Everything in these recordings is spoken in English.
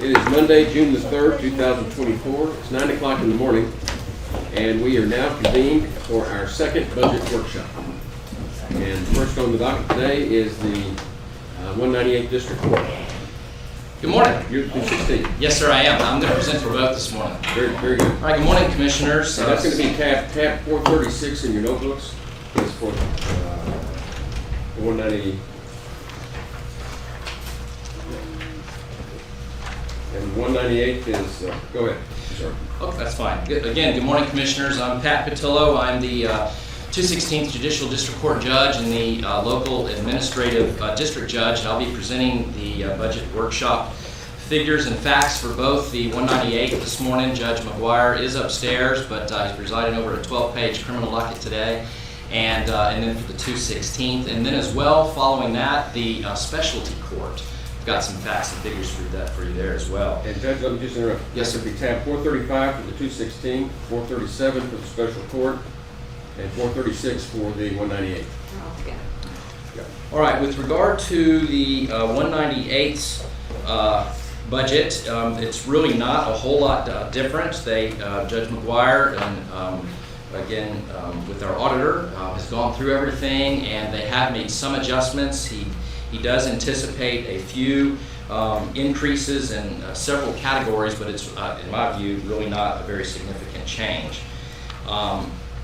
It is Monday, June the 3rd, 2024. It's 9 o'clock in the morning, and we are now convened for our second budget workshop. And first on the docket today is the 198th District Court. Good morning. You're 216. Yes, sir, I am. I'm going to present for vote this morning. Very good. All right, good morning, Commissioners. And that's going to be tab 436 in your notebooks. It's for the 190. And 198 is, go ahead. Sorry. Oh, that's fine. Again, good morning, Commissioners. I'm Pat Patillo. I'm the 216th Judicial District Court Judge and the local administrative district judge. And I'll be presenting the budget workshop figures and facts for both the 198 this morning. Judge McGuire is upstairs, but he's presiding over a 12-page criminal docket today. And then for the 216th. And then as well, following that, the specialty court. Got some facts and figures for you there as well. And Judge, let me just interrupt. Yes, sir. It'll be tab 435 for the 216, 437 for the special court, and 436 for the 198. Yeah. All right, with regard to the 198's budget, it's really not a whole lot different. Judge McGuire and again with our auditor has gone through everything, and they have made some adjustments. He does anticipate a few increases in several categories, but it's, in my view, really not a very significant change.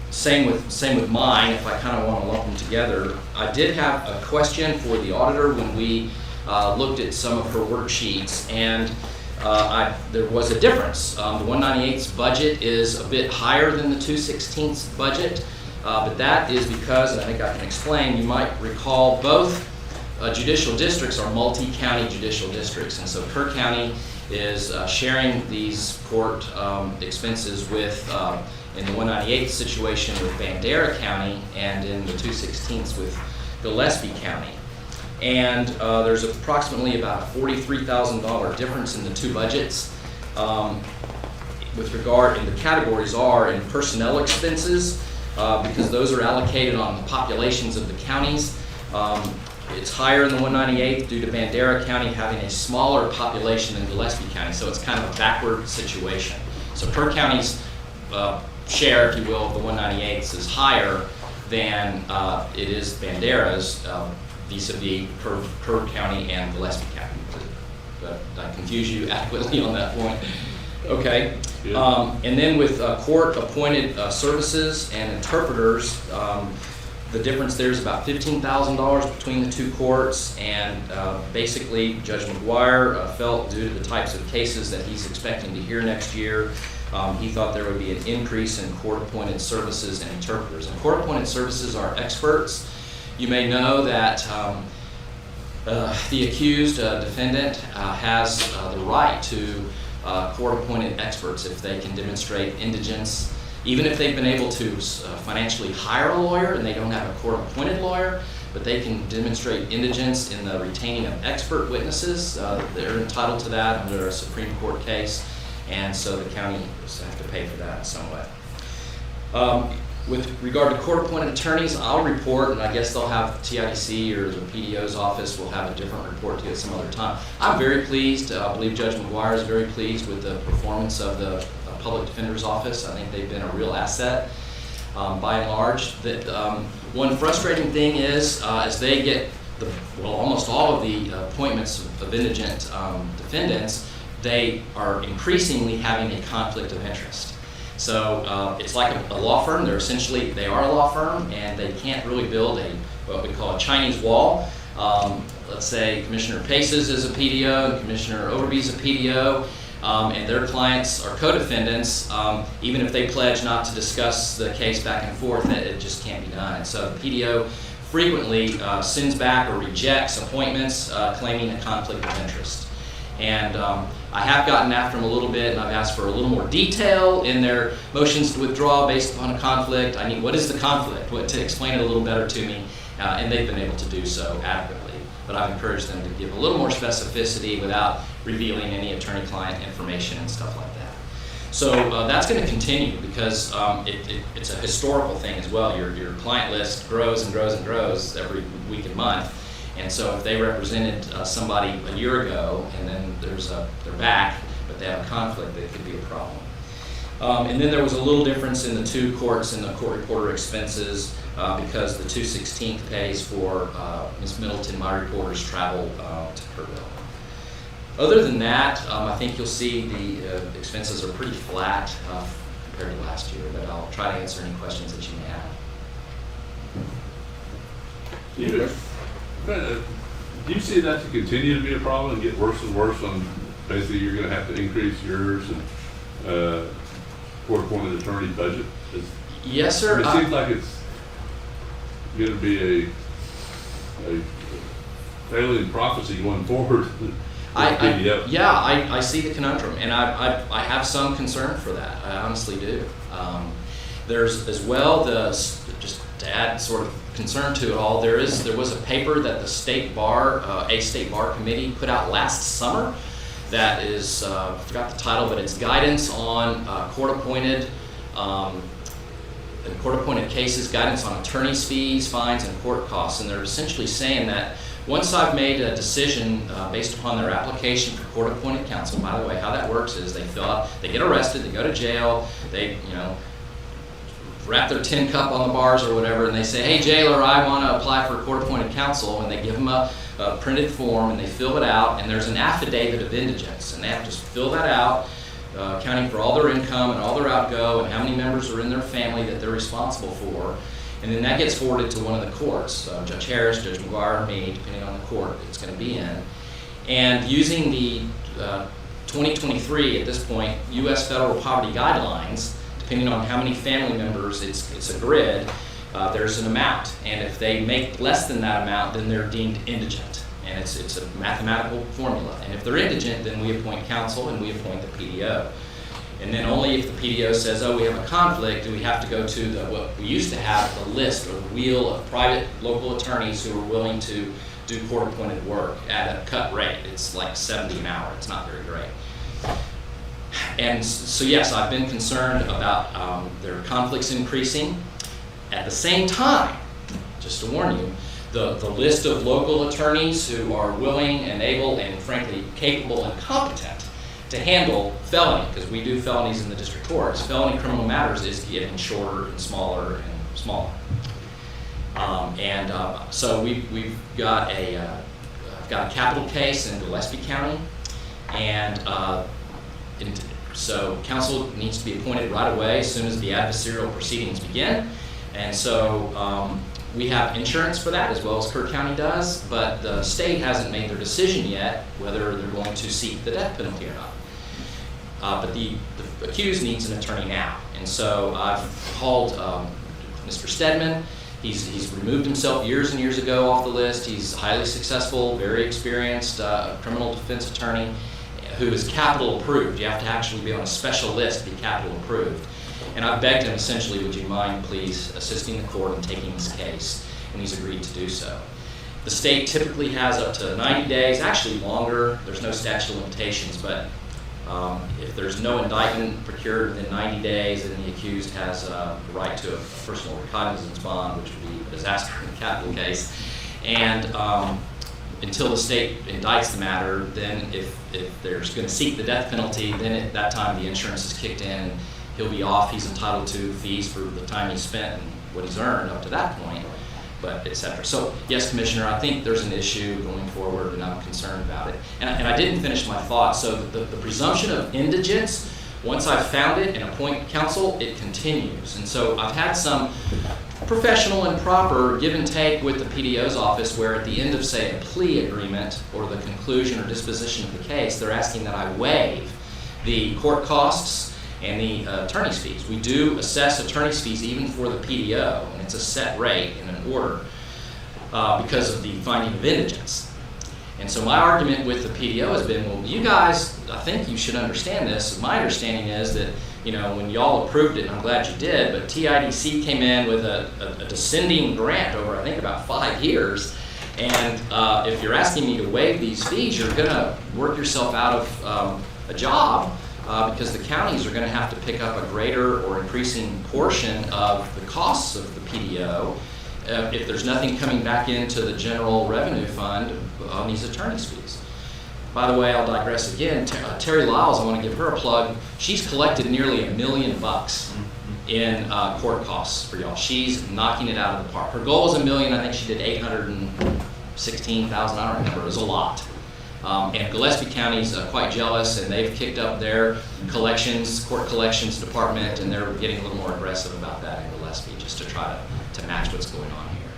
Same with mine, if I kind of want to lump them together. I did have a question for the auditor when we looked at some of her worksheets, and there was a difference. The 198's budget is a bit higher than the 216's budget, but that is because, and I think I can explain, you might recall both judicial districts are multi-county judicial districts, and so Kerr County is sharing these court expenses with, in the 198th situation, with Bandera County, and in the 216th with Gillespie County. And there's approximately about a $43,000 difference in the two budgets. With regard, and the categories are in personnel expenses, because those are allocated on the populations of the counties. It's higher in the 198th due to Bandera County having a smaller population than Gillespie County, so it's kind of a backward situation. So Kerr County's share, if you will, of the 198th is higher than it is Bandera's vis-a-vis Kerr County and Gillespie County. Did I confuse you adequately on that point? Okay. And then with court-appointed services and interpreters, the difference there is about $15,000 between the two courts, and basically Judge McGuire felt, due to the types of cases that he's expecting to hear next year, he thought there would be an increase in court-appointed services and interpreters. And court-appointed services are experts. You may know that the accused defendant has the right to court-appointed experts if they can demonstrate indigence. Even if they've been able to financially hire a lawyer and they don't have a court-appointed lawyer, but they can demonstrate indigence in the retaining of expert witnesses, they're entitled to that under a Supreme Court case, and so the county will have to pay for that in some way. With regard to court-appointed attorneys, I'll report, and I guess they'll have TIDC or the PDO's office will have a different report to you at some other time. I'm very pleased. I believe Judge McGuire is very pleased with the performance of the Public Defender's Office. I think they've been a real asset by and large. One frustrating thing is as they get almost all of the appointments of indigent defendants, they are increasingly having a conflict of interest. So it's like a law firm. They are a law firm, and they can't really build what we call a Chinese wall. Let's say Commissioner Paces is a PDO and Commissioner Overby is a PDO. And their clients are co-defendants, even if they pledge not to discuss the case back and forth, it just can't be done. And so the PDO frequently sends back or rejects appointments claiming a conflict of interest. And I have gotten after them a little bit, and I've asked for a little more detail in their motions to withdraw based upon a conflict. I mean, what is the conflict? To explain it a little better to me, and they've been able to do so adequately. But I've encouraged them to give a little more specificity without revealing any attorney-client information and stuff like that. So that's going to continue because it's a historical thing as well. Your client list grows and grows and grows every week and month. And so if they represented somebody a year ago and then they're back, but they have a conflict, it could be a problem. And then there was a little difference in the two courts and the court reporter expenses because the 2/16 pays for Ms. Middleton, my reporter's travel to Kerrville. Other than that, I think you'll see the expenses are pretty flat compared to last year, but I'll try to answer any questions that you may have. Do you see that to continue to be a problem and get worse and worse on basically you're going to have to increase yours and court-appointed attorney budget? Yes, sir. It seems like it's going to be a failing prophecy going forward. I see the conundrum, and I have some concern for that. I honestly do. There's as well just to add sort of concern to it all. There was a paper that the state bar committee put out last summer. That is, I forgot the title, but it's guidance on court-appointed cases, guidance on attorney's fees, fines, and court costs. And they're essentially saying that once I've made a decision based upon their application for court-appointed counsel, by the way, how that works is they get arrested, they go to jail, they wrap their tin cup on the bars or whatever, and they say, hey, jailer, I want to apply for court-appointed counsel, and they give them a printed form, and they fill it out, and there's an affidavit of indigence, and they have to fill that out, accounting for all their income and all their outgo and how many members are in their family that they're responsible for, and then that gets forwarded to one of the courts, Judge Harris, Judge McGuire, or me, depending on the court it's going to be in, and using the 2023, at this point, U.S. federal poverty guidelines, depending on how many family members, it's a grid, there's an amount, and if they make less than that amount, then they're deemed indigent, and it's a mathematical formula. And if they're indigent, then we appoint counsel and we appoint the PDO. And then only if the PDO says, oh, we have a conflict, do we have to go to what we used to have, the list or the wheel of private local attorneys who are willing to do court-appointed work at a cut rate. It's like $70 an hour. It's not very great. And so yes, I've been concerned about their conflicts increasing. At the same time, just to warn you, the list of local attorneys who are willing and able and frankly capable and competent to handle felony, because we do felonies in the district courts, felony criminal matters is getting shorter and smaller. So we've got a capital case in Gillespie County, and so counsel needs to be appointed right away as soon as the adversarial proceedings begin. And so we have insurance for that, as well as Kerr County does, but the state hasn't made their decision yet whether they're going to seek the death penalty or not. But the accused needs an attorney now. And so I've called Mr. Stedman. He's removed himself years and years ago off the list. He's highly successful, very experienced criminal defense attorney who is capital approved. You have to actually be on a special list to be capital approved. And I've begged him essentially, would you mind please assisting the court in taking this case? And he's agreed to do so. The state typically has up to 90 days, actually longer. There's no statute of limitations, but if there's no indictment procured within 90 days, then the accused has the right to a personal recognizance bond, which would be a disaster in a capital case. And until the state indicts the matter, then if there's going to seek the death penalty, then at that time the insurance is kicked in. He'll be off. He's entitled to fees for the time he spent and what he's earned up to that point, but et cetera. So yes, Commissioner, I think there's an issue going forward, and I'm concerned about it. And I didn't finish my thought. So the presumption of indigence, once I've found it and appoint counsel, it continues. And so I've had some professional and proper give and take with the PDO's office where at the end of, say, a plea agreement or the conclusion or disposition of the case, they're asking that I waive the court costs and the attorney's fees. We do assess attorney's fees even for the PDO, and it's a set rate in an order because of the finding of indigence. And so my argument with the PDO has been, well, you guys, I think you should understand this. My understanding is that, when y'all approved it, and I'm glad you did, but TIDC came in with a descending grant over, I think, about 5 years. And if you're asking me to waive these fees, you're going to work yourself out of a job because the counties are going to have to pick up a greater or increasing portion of the costs of the PDO. if there's nothing coming back into the general revenue fund on these attorney's fees. By the way, I'll digress again. Terry Lyles, I want to give her a plug. She's collected nearly $1 million in court costs for y'all. She's knocking it out of the park. Her goal was $1 million. I think she did 816,000. I don't remember. It was a lot. And Gillespie County's quite jealous, and they've kicked up their collections, court collections department, and they're getting a little more aggressive about that in Gillespie, just to try to match what's going on here.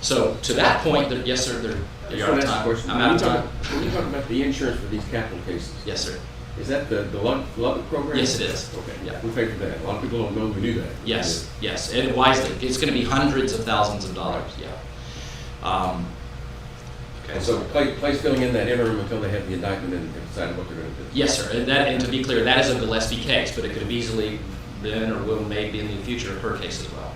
So to that point, yes, sir. You're out of time. I'm out of time. When you talk about the insurance for these capital cases, Yes, sir. is that the Lubbock program? Yes, it is. Okay, Yeah. we pay for that. A lot of people don't know we do that. Yes, yes, and wisely. It's going to be hundreds of thousands of dollars. Yeah. And so Clay's filling in that interim until they have the indictment and decide what they're going to do. Yes, sir. And to be clear, that is a Gillespie case, but it could have easily been or will maybe in the future her case as well.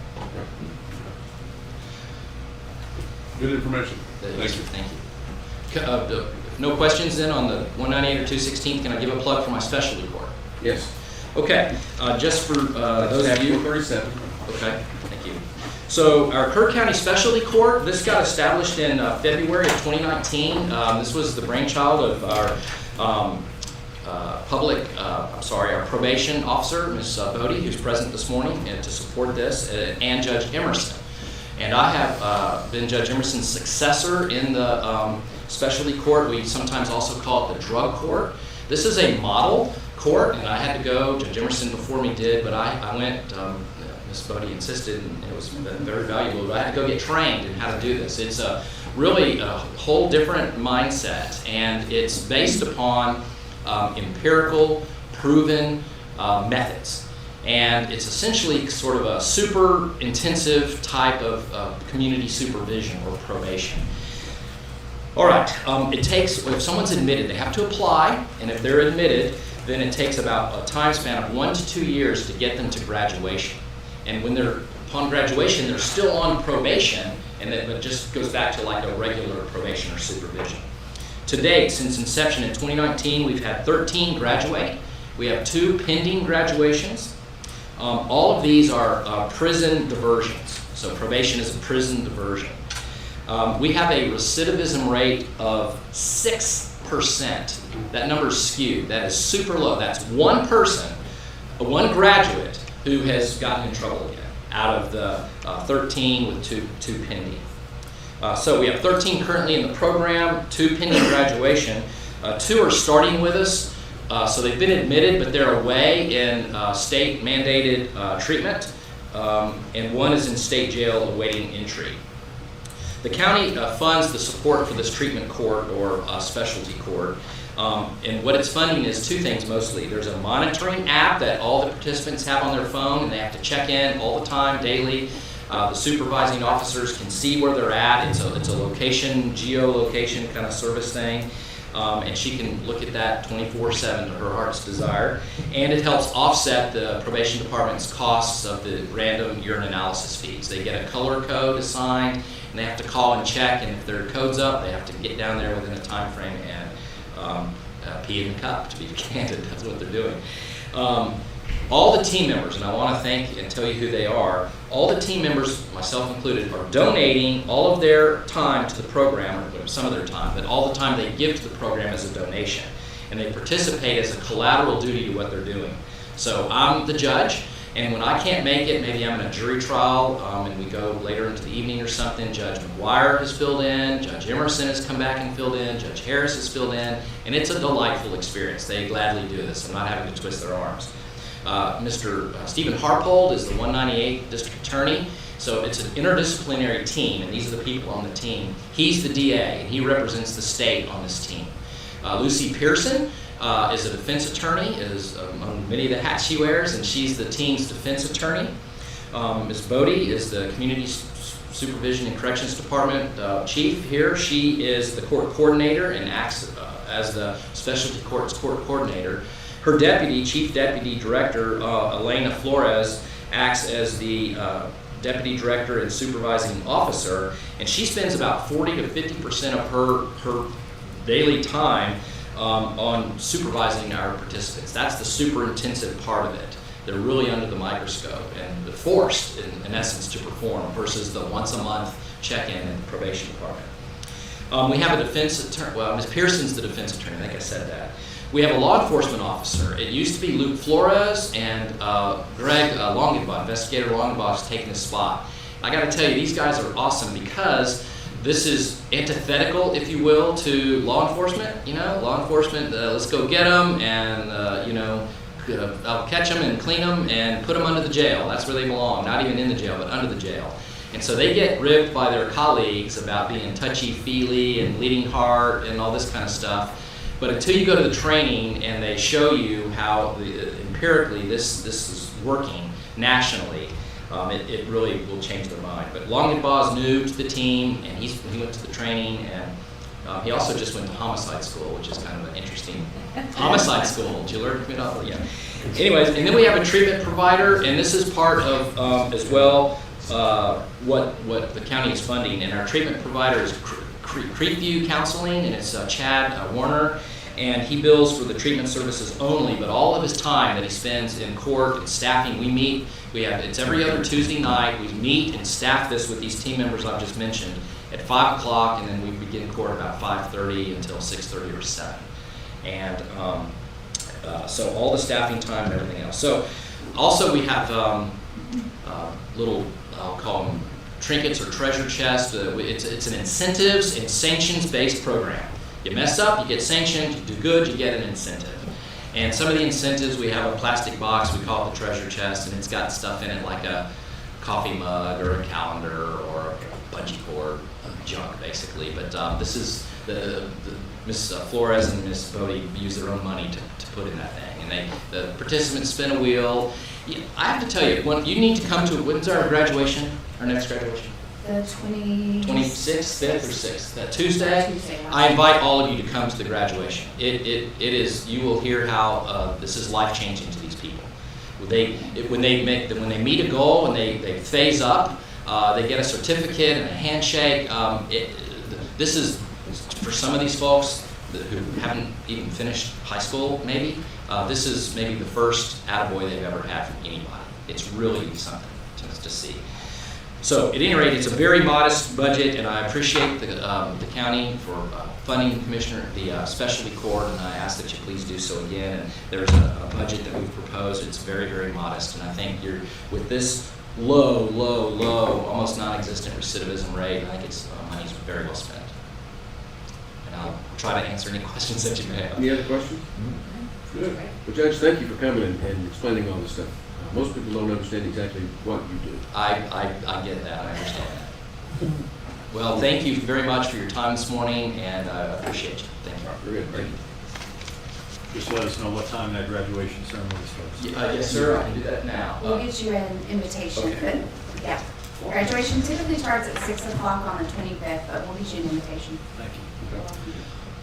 Good information. Thank you. Thank you. If no questions then on the 198 or 216, can I give a plug for my specialty court? Yes. Okay, just for those of you. 37. Okay, thank you. So our Kerr County Specialty Court, this got established in February of 2019. This was the brainchild of our our probation officer, Ms. Bodie, who's present this morning, and to support this, and Judge Emerson. And I have been Judge Emerson's successor in the specialty court. We sometimes also call it the drug court. This is a model court, and I had to go. Judge Emerson before me did, but I went. Ms. Bodie insisted, and it was very valuable. But I had to go get trained in how to do this. It's really a whole different mindset, and it's based upon empirical, proven methods. And it's essentially sort of a super intensive type of community supervision or probation. All right, it takes, if someone's admitted, they have to apply, and if they're admitted, then it takes about a time span of 1 to 2 years to get them to graduation. And when they're, upon graduation, they're still on probation, and it just goes back to like a regular probation or supervision. To date, since inception in 2019, we've had 13 graduate. We have 2 pending graduations. All of these are prison diversions. So probation is a prison diversion. We have a recidivism rate of 6%. That number is skewed. That is super low. That's one person, one graduate, who has gotten in trouble again out of the 13 with two pending. So we have 13 currently in the program, 2 pending graduation. 2 are starting with us. So they've been admitted, but they're away in state-mandated treatment, and 1 is in state jail awaiting entry. The county funds the support for this treatment court or specialty court, and what it's funding is 2 things mostly. There's a monitoring app that all the participants have on their phone, and they have to check in all the time, daily. The supervising officers can see where they're at. It's a location, geolocation kind of service thing. And she can look at that 24/7 to her heart's desire. And it helps offset the probation department's costs of the random urine analysis fees. They get a color code assigned, and they have to call and check, and if their code's up, they have to get down there within a time frame and pee in the cup, to be candid. That's what they're doing. All the team members, and I want to thank and tell you who they are, all the team members, myself included, are donating all of their time to the program, or some of their time, but all the time they give to the program as a donation. And they participate as a collateral duty to what they're doing. So I'm the judge, and when I can't make it, maybe I'm in a jury trial, and we go later into the evening or something, Judge McGuire has filled in, Judge Emerson has come back and filled in, Judge Harris has filled in, and it's a delightful experience. They gladly do this. I'm not having to twist their arms. Mr. Stephen Harpold is the 198 district attorney, so it's an interdisciplinary team, and these are the people on the team. He's the DA, and he represents the state on this team. Lucy Pearson is a defense attorney, is among many of the hats she wears, and she's the team's defense attorney. Ms. Bodie is the Community Supervision and Corrections Department chief here. She is the court coordinator and acts as the specialty court's court coordinator. Her deputy, chief deputy director, Elena Flores, acts as the deputy director and supervising officer, and she spends about 40 to 50% of her daily time on supervising our participants. That's the super intensive part of it. they're really under the microscope and they're forced, in essence, to perform versus the once a month check-in in the probation department. We have a defense attorney, well, Ms. Pearson's the defense attorney, I think I said that. We have a law enforcement officer. It used to be Luke Flores and Greg Longenbaugh, investigator Longenbaugh, is taking his spot. I got to tell you, these guys are awesome because this is antithetical, if you will, to law enforcement. You know, law enforcement, let's go get them and, you know, I'll catch them and clean them and put them under the jail. That's where they belong, not even in the jail, but under the jail. And so they get ribbed by their colleagues about being touchy-feely and bleeding heart and all this kind of stuff. But until you go to the training and they show you how empirically this is working nationally, it really will change their mind. But Longenbaugh is new to the team, and he went to the training, and he also just went to homicide school, which is kind of an interesting homicide school. Did you learn? Yeah. Anyways, and then we have a treatment provider, and this is part of as well what the county is funding. And our treatment provider is Creekview Counseling, and it's Chad Warner. And he bills for the treatment services only, but all of his time that he spends in court and staffing, we meet. It's every other Tuesday night. We meet and staff this with these team members I've just mentioned at 5 o'clock, and then we begin court about 5:30 until 6:30 or 7. And so all the staffing time and everything else. So also we have little, I'll call them trinkets or treasure chests. It's an incentives and sanctions-based program. You mess up, you get sanctioned. You do good, you get an incentive. And some of the incentives, we have a plastic box, we call it the treasure chest, and it's got stuff in it like a coffee mug or a calendar or a bungee cord, junk basically. But this is the Ms. Flores and Ms. Bodie use their own money to put in that thing. And the participants spin a wheel. I have to tell you, you need to come to, when's our graduation, our next graduation? The 26th, 5th or 6th, that Tuesday. I invite all of you to come to the graduation. It is, you will hear how this is life-changing to these people. When they meet a goal, when they phase up, they get a certificate and a handshake. This is, for some of these folks who haven't even finished high school, maybe, this is maybe the first attaboy they've ever had from anybody. It's really something to see. So at any rate, it's a very modest budget, and I appreciate the county for funding the commissioner, the specialty court, and I ask that you please do so again. And there's a budget that we've proposed. It's very, very modest, and I think with this low, almost non-existent recidivism rate, I think it's money's very well spent. And I'll try to answer any questions that you may have. Any other questions? Mm-hmm. Good. Well, Judge, thank you for coming and explaining all this stuff. Most people don't understand exactly what you do. I get that. I understand that. Well, thank you very much for your time this morning, and I appreciate you. Thank you. Very good. Thank you. Just let us know what time that graduation ceremony starts. Yes, sir. I can do that now. we'll get you an invitation. Okay. Yeah. Graduation typically starts at 6 o'clock on the 25th, but we'll get you an invitation. Thank you.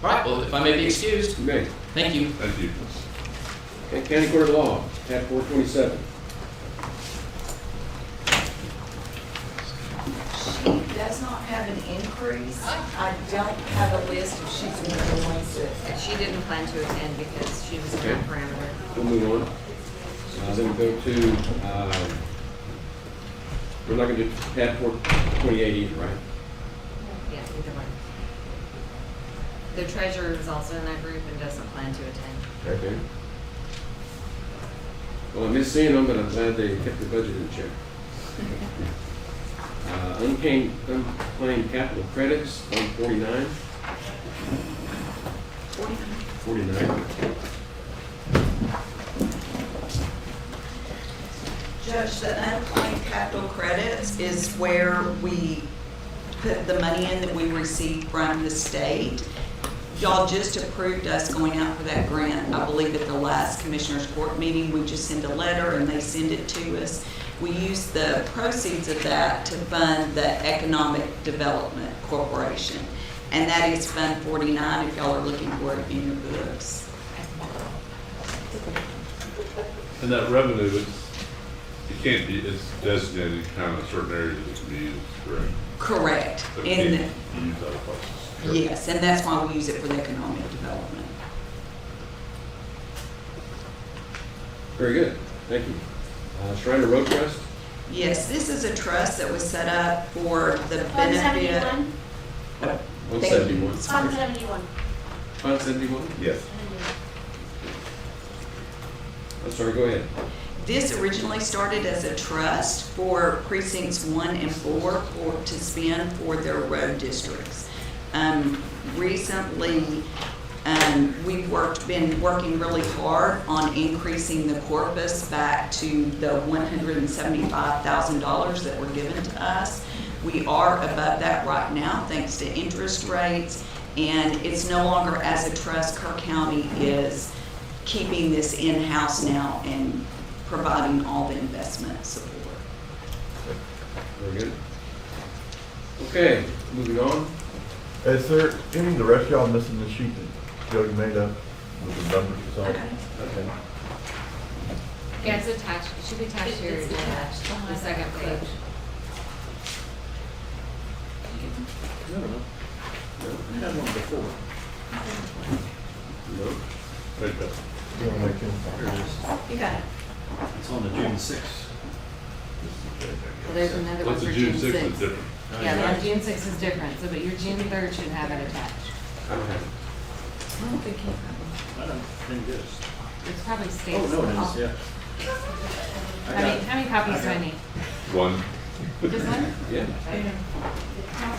All right. Well, if I may be excused. You may. Thank you. Thank you. Okay, County Court of Law, tab 427. She does not have an increase. I don't have a list if she's one of the ones that. She didn't plan to attend because she was in Okay. that parameter. We'll move on. Then we go to, we're not going to do tab 428 either, right? Yeah, either way. The treasurer is also in that group and doesn't plan to attend. Okay. Well, I miss seeing them, but I'm glad they kept the budget in check. Unclaimed capital credits, on 49. 49. Judge, the unclaimed capital credits is where we put the money in that we received from the state. Y'all just approved us going out for that grant. I believe at the last Commissioners Court meeting, we just send a letter and they send it to us. We use the proceeds of that to fund the Economic Development Corporation. And that is Fund 49 if y'all are looking for it in your books. And that revenue, it's designated kind of certain areas that it can be used, correct? Correct. But it In can't be used other places. Correct. Yes, and that's why we use it for the economic development. Very good. Thank you. Shriner Road Trust? Yes, this is a trust that was set up for the Fund benefit. 71? 171. Fund 71. Fund 71? Yes. I'm sorry, go ahead. This originally started as a trust for precincts 1 and 4 to spend for their road districts. Recently, we've been working really hard on increasing the corpus back to the $175,000 that were given to us. We are above that right now, thanks to interest rates, and it's no longer as a trust. Kerr County is keeping this in-house now and providing all the investment support. Very good. Okay, moving on. Is there any of the rest of y'all missing the sheet that Jody made up with the numbers and all? Okay. Okay. Yeah, it's attached, it should be attached to your agenda, the second page. No, I had one before. No? Right there. You wanna make him? Here it is. You got it. It's on the June 6th. Well, there's another one What's for the June June 6th is 6th. different? Yeah, the one June 6th is different, so, but your June 3rd should have it attached. I don't have it. I don't think you have I don't think it is. it. It's probably Oh, states. no, it is, yeah. How many copies do I need? One. Just one? Yeah. I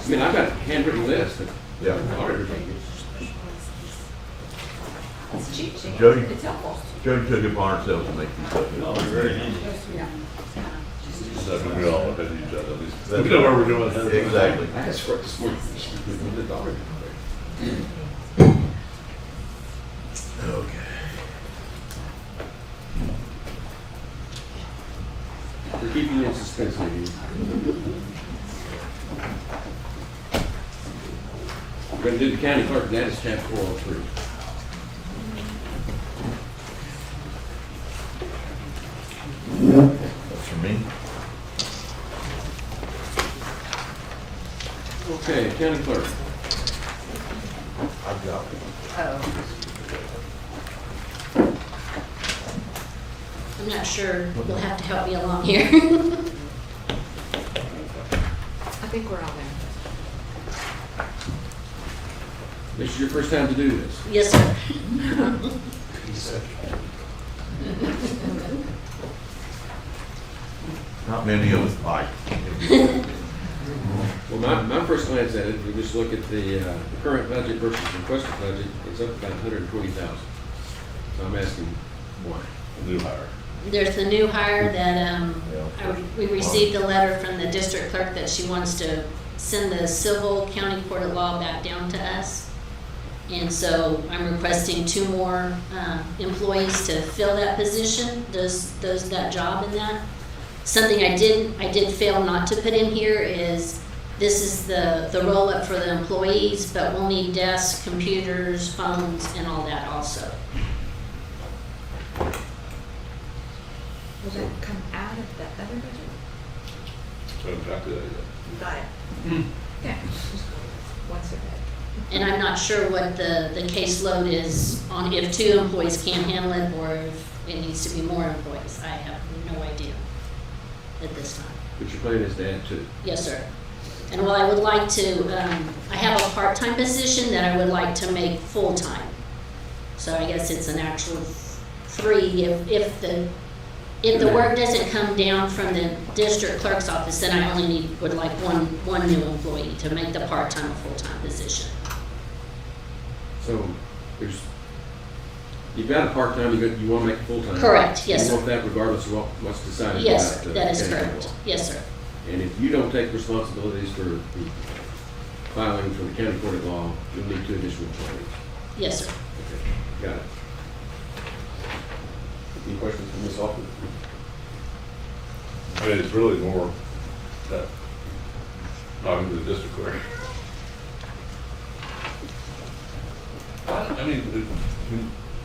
mean, I've got a handwritten list that Yeah. auditors are It's cheap sheet. Jody, It's helpful. Jody took it upon herself to make these up. Oh, they're very handy. Yeah. So we all have to use that at least. We know where we're going. Exactly. I had script this morning. The daughter. Okay. We're keeping you in suspense, ladies. We're gonna do the county clerk, that is tab 403. That's for me. Okay, county clerk. I've got it. I'm not sure, you'll have to help me along here. I think we're all there. This is your first time to do this. Yes, sir. Not many of us bite. Well, my first glance at it, if we just look at the current budget versus requested budget, it's up about 120,000. So I'm asking why? New hire. There's the new hire that, we received a letter from the district clerk that she wants to send the civil county court of law back down to us. And so I'm requesting 2 more employees to fill that position, does that job in that. Something I did fail not to put in here is, this is the roll-up for the employees, but we'll need desks, computers, phones, and all that also. Will that come out of the other budget? So exactly that. You got it. Yeah. Once they're dead. And I'm not sure what the caseload is on, if 2 employees can't handle it, or if it needs to be more employees. I have no idea at this time. But your plan is to add 2. Yes, sir. And while I would like to, I have a part-time position that I would like to make full-time. So I guess it's an actual 3 if the work doesn't come down from the district clerk's office, then I only would like one new employee to make the part-time a full-time position. So you've got a part-time, you want to make it full-time. Correct, yes, You sir. want that regardless of what's decided. Yes, about, that is county correct. law. Yes, sir. And if you don't take responsibilities for the filing for the county court of law, you'll need 2 additional employees. Yes, sir. Okay, got it. Any questions from Ms. Hoffman? I mean, it's really more that talking to the district clerk. I mean,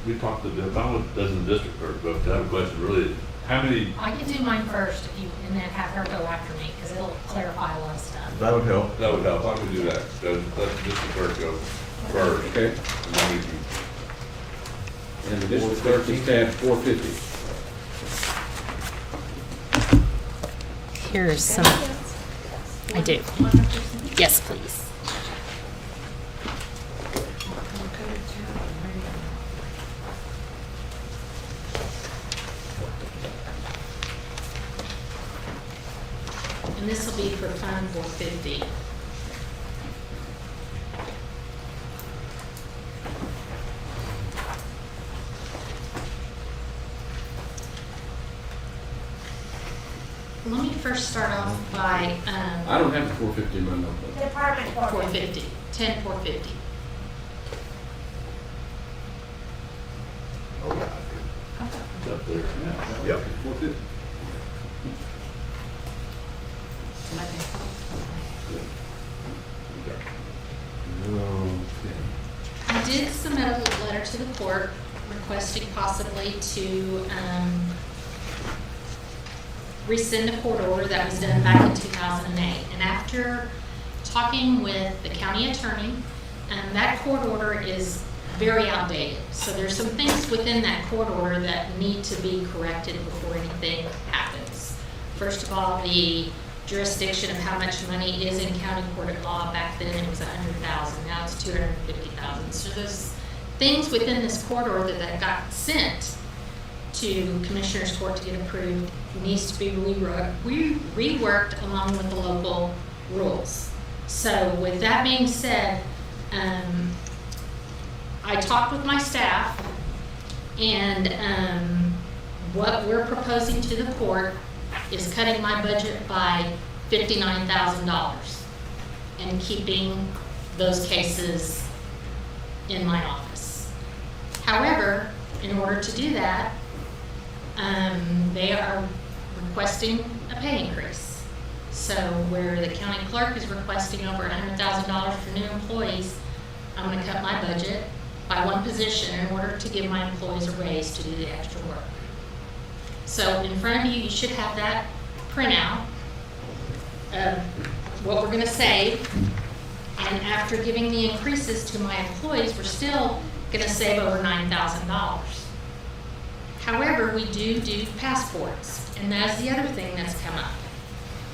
we talked to the, how does the district clerk go? To have a question, really, how many, I can do mine first if you, and then have her go after me, because it'll clarify a lot of stuff. That would help. that would help, I could do that. So let the district clerk go first. Okay. And then we can, And the district clerk is tab 450. here's some, I do. Yes, please. And this will be for Fund 450. Let me first start off by, I don't have the 450 in my notebook. Department 450, 10,450. Oh, yeah. It's up there. Yeah. Yep. 450. I did submit a letter to the court requesting possibly to rescind a court order that was done back in 2008. And after talking with the county attorney, that court order is very outdated. So there's some things within that court order that need to be corrected before anything happens. First of all, the jurisdiction of how much money is in county court of law. Back then it was $100,000, now it's $250,000. So there's things within this court order that got sent to Commissioner's Court to get approved needs to be reworked along with the local rules. So with that being said, I talked with my staff, and what we're proposing to the court is cutting my budget by $59,000 and keeping those cases in my office. However, in order to do that, they are requesting a pay increase. So where the county clerk is requesting over $100,000 for new employees, I'm going to cut my budget by one position in order to give my employees a raise to do the extra work. So in front of you, you should have that printout of what we're going to save. And after giving the increases to my employees, we're still going to save over $9,000. However, we do passports, and that is the other thing that's come up.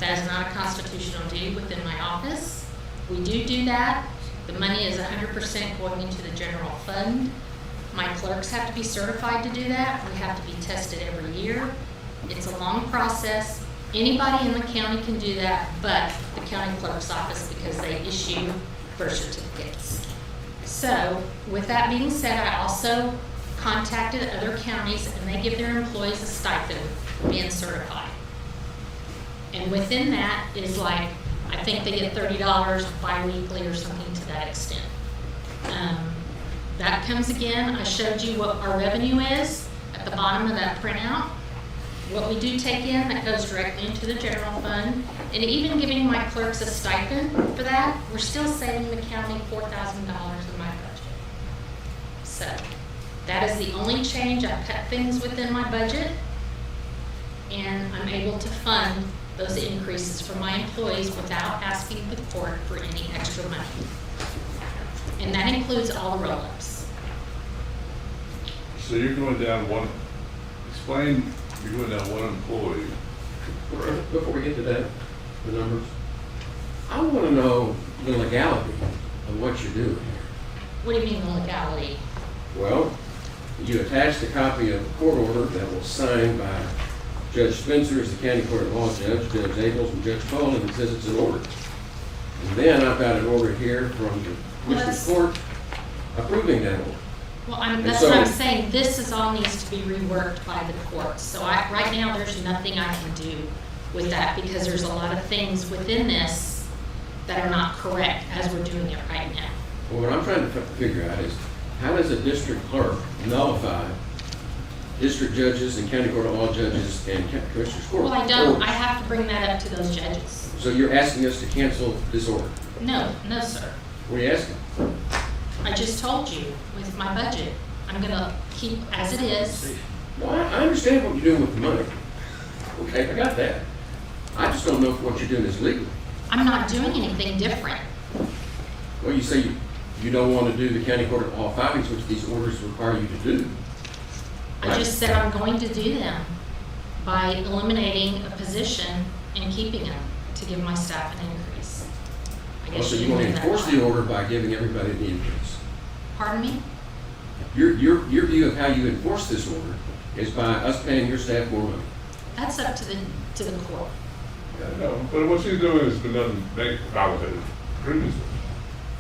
That is not a constitutional due within my office. We do that. The money is 100% going into the general fund. My clerks have to be certified to do that. We have to be tested every year. It's a long process. Anybody in the county can do that, but the county clerk's office, because they issue birth certificates. So with that being said, I also contacted other counties, and they give their employees a stipend for being certified. And within that is like, I think they get $30 bi-weekly or something to that extent. That comes again, I showed you what our revenue is at the bottom of that printout. What we do take in, that goes directly into the general fund. And even giving my clerks a stipend for that, we're still saving the county $4,000 in my budget. So that is the only change. I've cut things within my budget, and I'm able to fund those increases for my employees without asking the court for any extra money. And that includes all the roll-ups. So you're going down one, explain, you're going down one employee. Before we get to that, the numbers, I want to know the legality of what you're doing here. What do you mean the legality? Well, you attached a copy of the court order that was signed by Judge Spencer as the county court of law judge, Judge Abels, and Judge Cole, and it says it's an order. And then I've got an order here from the Commissioner's Court approving that order. Well, that's what I'm saying. This is all needs to be reworked by the court. So right now, there's nothing I can do with that because there's a lot of things within this that are not correct as we're doing it right now. Well, what I'm trying to figure out is how does a district clerk nullify district judges and county court of law judges and commissioner's court? Well, I don't. orders? I have to bring that up to those judges. So you're asking us to cancel this order? No, sir. What are you asking? I just told you with my budget, I'm going to keep as it is. Well, I understand what you're doing with the money. Okay, I got that. I just don't know if what you're doing is legal. I'm not doing anything different. Well, you say you don't want to do the county court of law filings, which these orders require you to do. I just said I'm going to do them by eliminating a position and keeping them to give my staff an increase. I guess So you you want to didn't do enforce that. the order by giving everybody the increase. Pardon me? Your view of how you enforce this order is by us paying your staff more money. That's up to the court. No, but what she's doing has been done validated previously.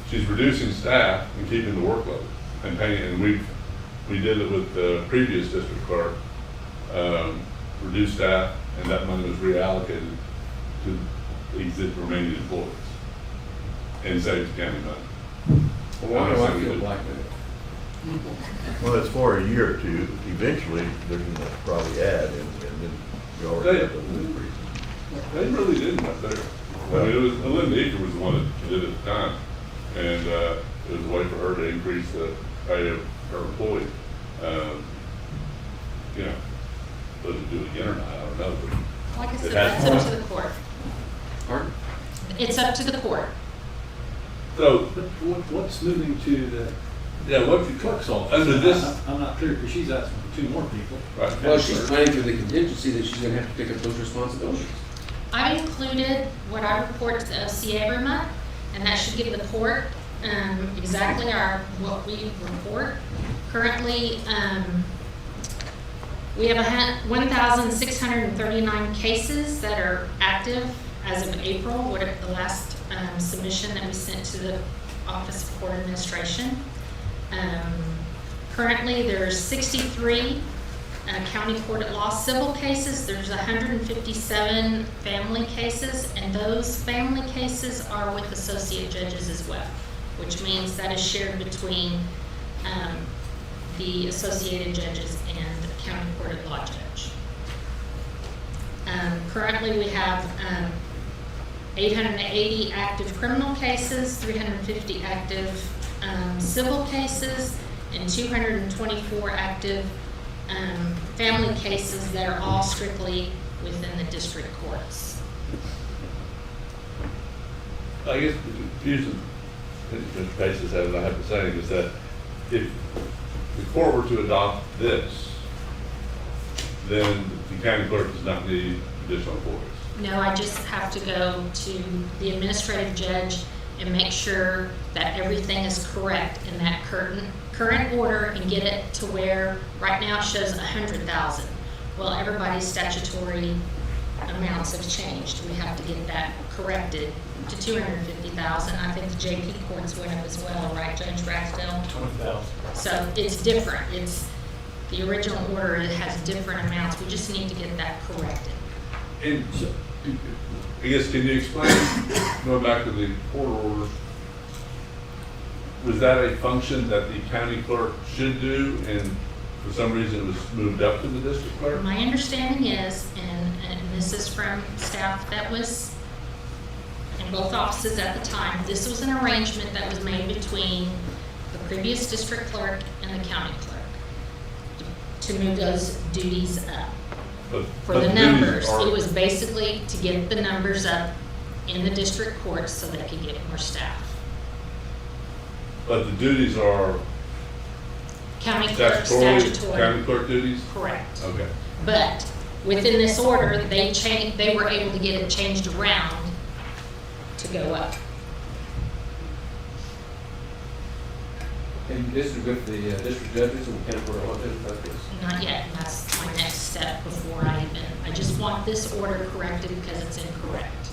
She's reducing staff and keeping the workload and paying, and we did it with the previous district clerk, reduced staff, and that money was reallocated to the remaining employees and saved the county money. Well, why do I feel like that? Well, it's for a year or two. Eventually, they're gonna probably add, and then we already have those increases. They really didn't up there. I mean, it was, Linda Eaker was the one that did it at the time, and it was a way for her to increase the pay of her employee. You know, whether to do it again or not, I don't know. But Like I said, it has that's up to the court. Pardon? It's up to the court. So, But what's moving to the yeah, what you clerk's office? under this, I'm not clear, because she's asking for 2 more people. right? Well, she's planning for the contingency that she's gonna have to pick up those responsibilities. I included what I report to the OCA every month, and that should give the court exactly what we report. Currently, we have 1,639 cases that are active as of April, the last submission that we sent to the Office of Court Administration. Currently, there's 63 county court at law civil cases. There's 157 family cases, and those family cases are with associate judges as well, which means that is shared between the associated judges and the county court at law judge. Currently, we have 880 active criminal cases, 350 active civil cases, and 224 active family cases that are all strictly within the district courts. I guess the confusion that Mr. Pace has had, and I have to say, is that if the court were to adopt this, then the county clerk does not need additional employees. No, I just have to go to the administrative judge and make sure that everything is correct in that current order and get it to where right now it shows 100,000. Well, everybody's statutory amounts have changed. We have to get that corrected to 250,000. I think the JP courts went up as well, right, Judge Ragsdale? 20,000. So it's different. It's the original order. It has different amounts. We just need to get that corrected. And so, I guess, can you explain, going back to the court order, was that a function that the county clerk should do, and for some reason it was moved up to the district clerk? My understanding is, and this is from staff that was in both offices at the time, this was an arrangement that was made between the previous district clerk and the county clerk to move those duties up. For the numbers, it was basically to get the numbers up in the district courts so they could get more staff. But the duties are County clerk, statutory statutory. county clerk duties? Correct. Okay. But within this order, they were able to get it changed around to go up. And this is with the district judges and the county court of law judges, like this? Not yet, and that's my next step before I just want this order corrected because it's incorrect.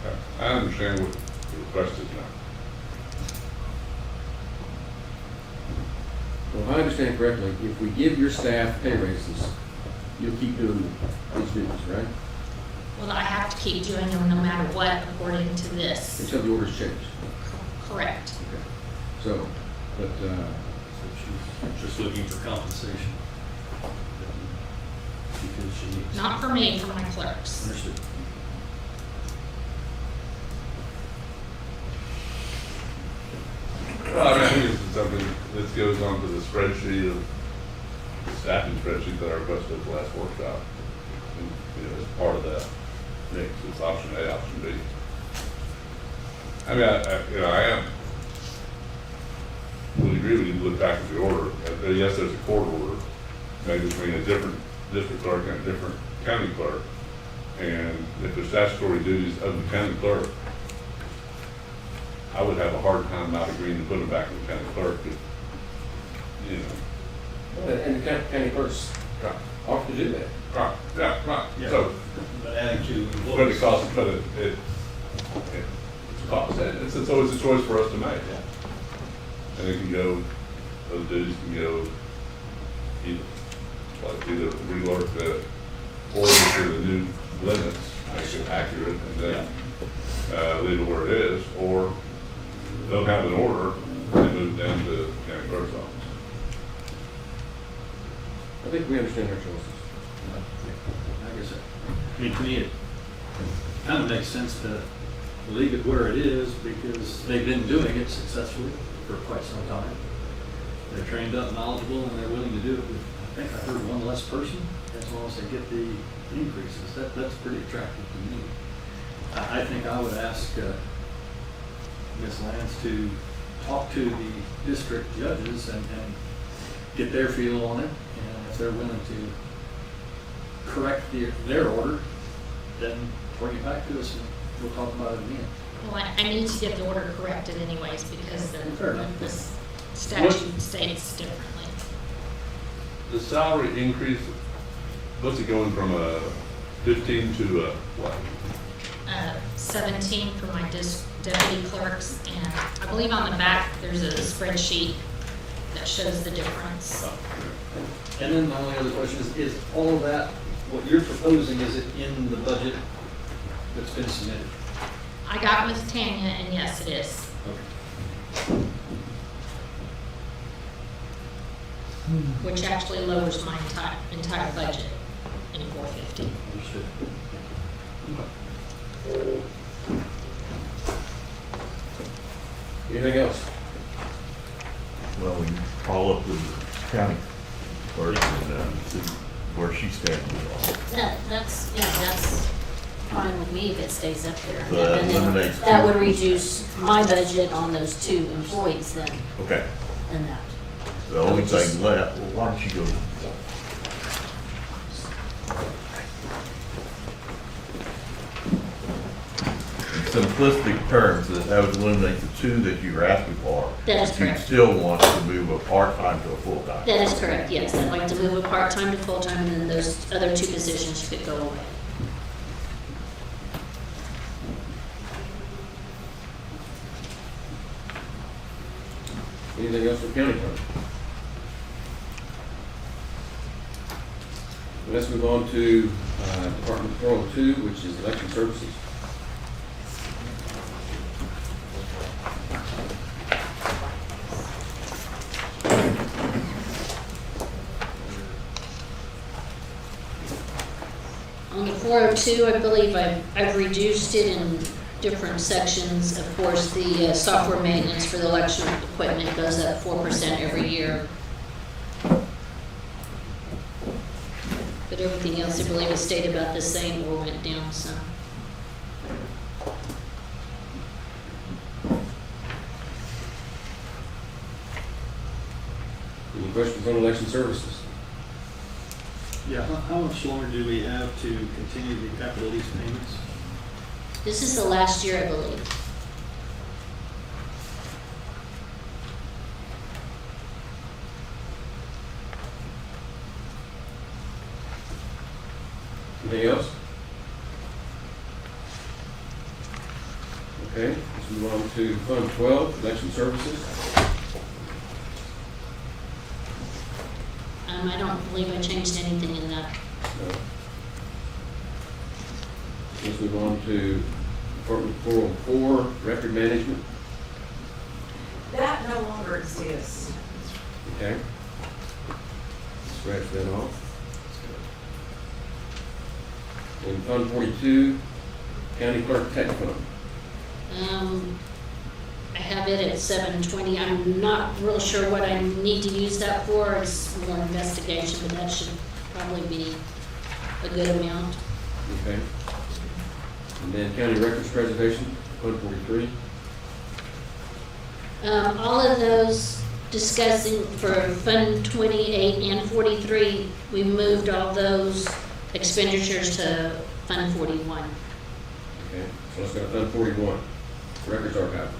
Okay. I understand what the request is now. Well, if I understand correctly, if we give your staff pay raises, you'll keep doing these duties, right? Well, I have to keep doing them no matter what according to this. Until the orders change. Correct. Okay. So, but, So she's just looking for compensation. Because she needs. Not for me, for my clerks. Understood. Well, I mean, I think this is something, this goes on to the spreadsheet of, the staffing spreadsheet that I requested at the last workshop. And, you know, as part of that mix, it's option A, option B. I mean, I am, would agree we need to look back at the order. Yes, there's a court order, maybe between a different district clerk and a different county clerk. And if the statutory duties of the county clerk, I would have a hard time not agreeing to put them back in the county clerk, but, you know. And the county clerk's off to do that. Right, yeah, right. Yeah. So, But adding to but it employees. costs, but it's a cost. It's always a choice for us to make. And it can go, those duties can go either rework the ordinance or the new limits, make it accurate, and then leave it where it is, or they'll have an order and move down to the county clerk's office. I think we understand our choices. Like I said, I mean, to me, it kind of makes sense to leave it where it is because they've been doing it successfully for quite some time. They're trained up, knowledgeable, and they're willing to do it with, I think I heard one less person, as long as they get the increases. That's pretty attractive to me. I think I would ask Ms. Lance to talk to the district judges and get their feel on it. And if they're willing to correct their order, then bring it back to us and we'll talk about it again. Well, I need to get the order corrected anyways because Fair enough. the statute states differently. The salary increase, what's it going from a 15 to a what? 17 for my deputy clerks, and I believe on the back there's a spreadsheet that shows the difference. And then my only other question is all of that, what you're proposing, is it in the budget that's been submitted? I got with Tanya, and yes, it is. Okay. Which actually lowers my entire budget in 450. Understood. Anything else? Well, we can follow up with the county clerk and see where she stands with all. That's fine with me if it stays up there. So that And then eliminates that two. would reduce my budget on those 2 employees then, Okay, and that. the only thing left, well, why don't you go? In simplistic terms, that would eliminate the 2 that you were asking for. That is But correct. you still want to move a part-time to a full-time. That is correct, yes. I'd like to move a part-time to full-time, and then those other 2 positions could go away. Anything else for county clerk? Let's move on to Department 402, which is election services. On the 402, I believe I've reduced it in different sections. Of course, the software maintenance for the election equipment goes up 4% every year. But everything else, I believe, has stayed about the same or went down some. Any questions on election services? Yeah, how much longer do we have to continue the capital lease payments? This is the last year, I believe. Anything else? Okay, let's move on to Fund 12, election services. I don't believe I changed anything in that. Let's move on to Department 404, record management. That no longer exists. Okay. Scratch that off. In Fund 42, County Clerk Tech Fund. I have it at 720. I'm not real sure what I need to use that for. It's more investigation, but that should probably be a good amount. Okay. And then County Records Preservation, Fund 43. All of those discussing for Fund 28 and 43, we moved all those expenditures to Fund 41. Okay, so let's go to Fund 41, Records Archive.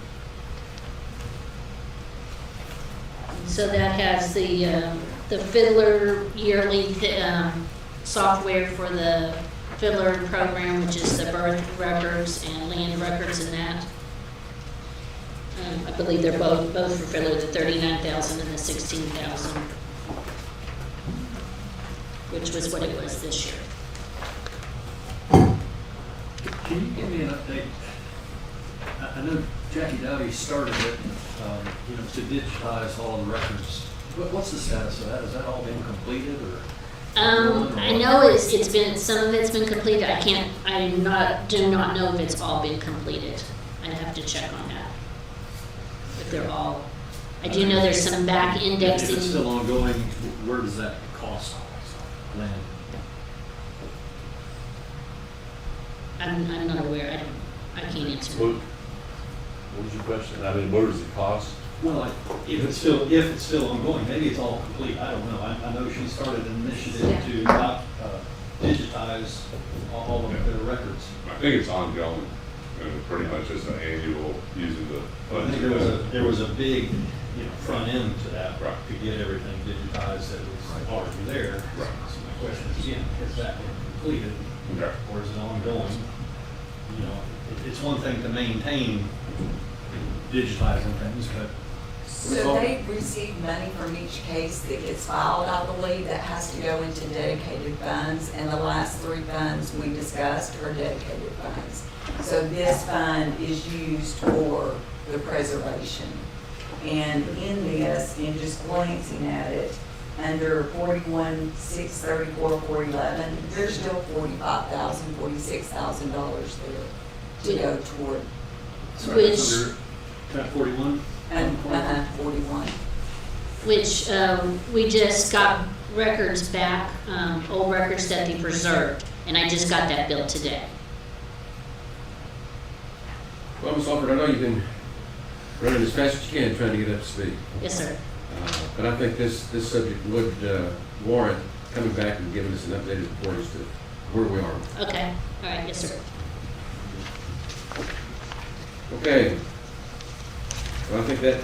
So that has the Fiddler yearly software for the Fiddler program, which is the birth records and land records and that. I believe they're both for Fiddler, the $39,000 and the $16,000, which was what it was this year. Can you give me an update? I know Jackie Dowdy started it, to digitize all the records. What's the status of that? Has that all been completed or? I know it's been, some of it's been completed. Do not know if it's all been completed. I'd have to check on that. If they're all, I do know there's some back indexing. If it's still ongoing, where does that cost land? I'm not aware. I can't answer. What was your question? I mean, what does it cost? Well, like, if it's still ongoing, maybe it's all complete, I don't know. I know she started an initiative to not digitize all of the records. I think it's ongoing, and pretty much it's an annual using the. I think there was a big, front end to that, Right. to get everything digitized that was already there. Right. So my question is, again, has that been completed, Okay. or is it ongoing? It's one thing to maintain digitizing things, but. So they receive money from each case that gets filed, I believe, that has to go into dedicated funds, and the last 3 funds we discussed are dedicated funds. So this fund is used for the preservation. And in this, in just glancing at it, under 41, 634, 411, there's still $45,000, $46,000 there to go toward, Which, Tab 41? and 41. which we just got records back, old records that they preserved, and I just got that bill today. Well, Ms. Alford, I know you've been running as fast as you can trying to get up to speed. Yes, sir. But I think this subject would warrant coming back and giving us an updated report as to where we are. Okay, all right, yes, sir. Okay. Well, I think that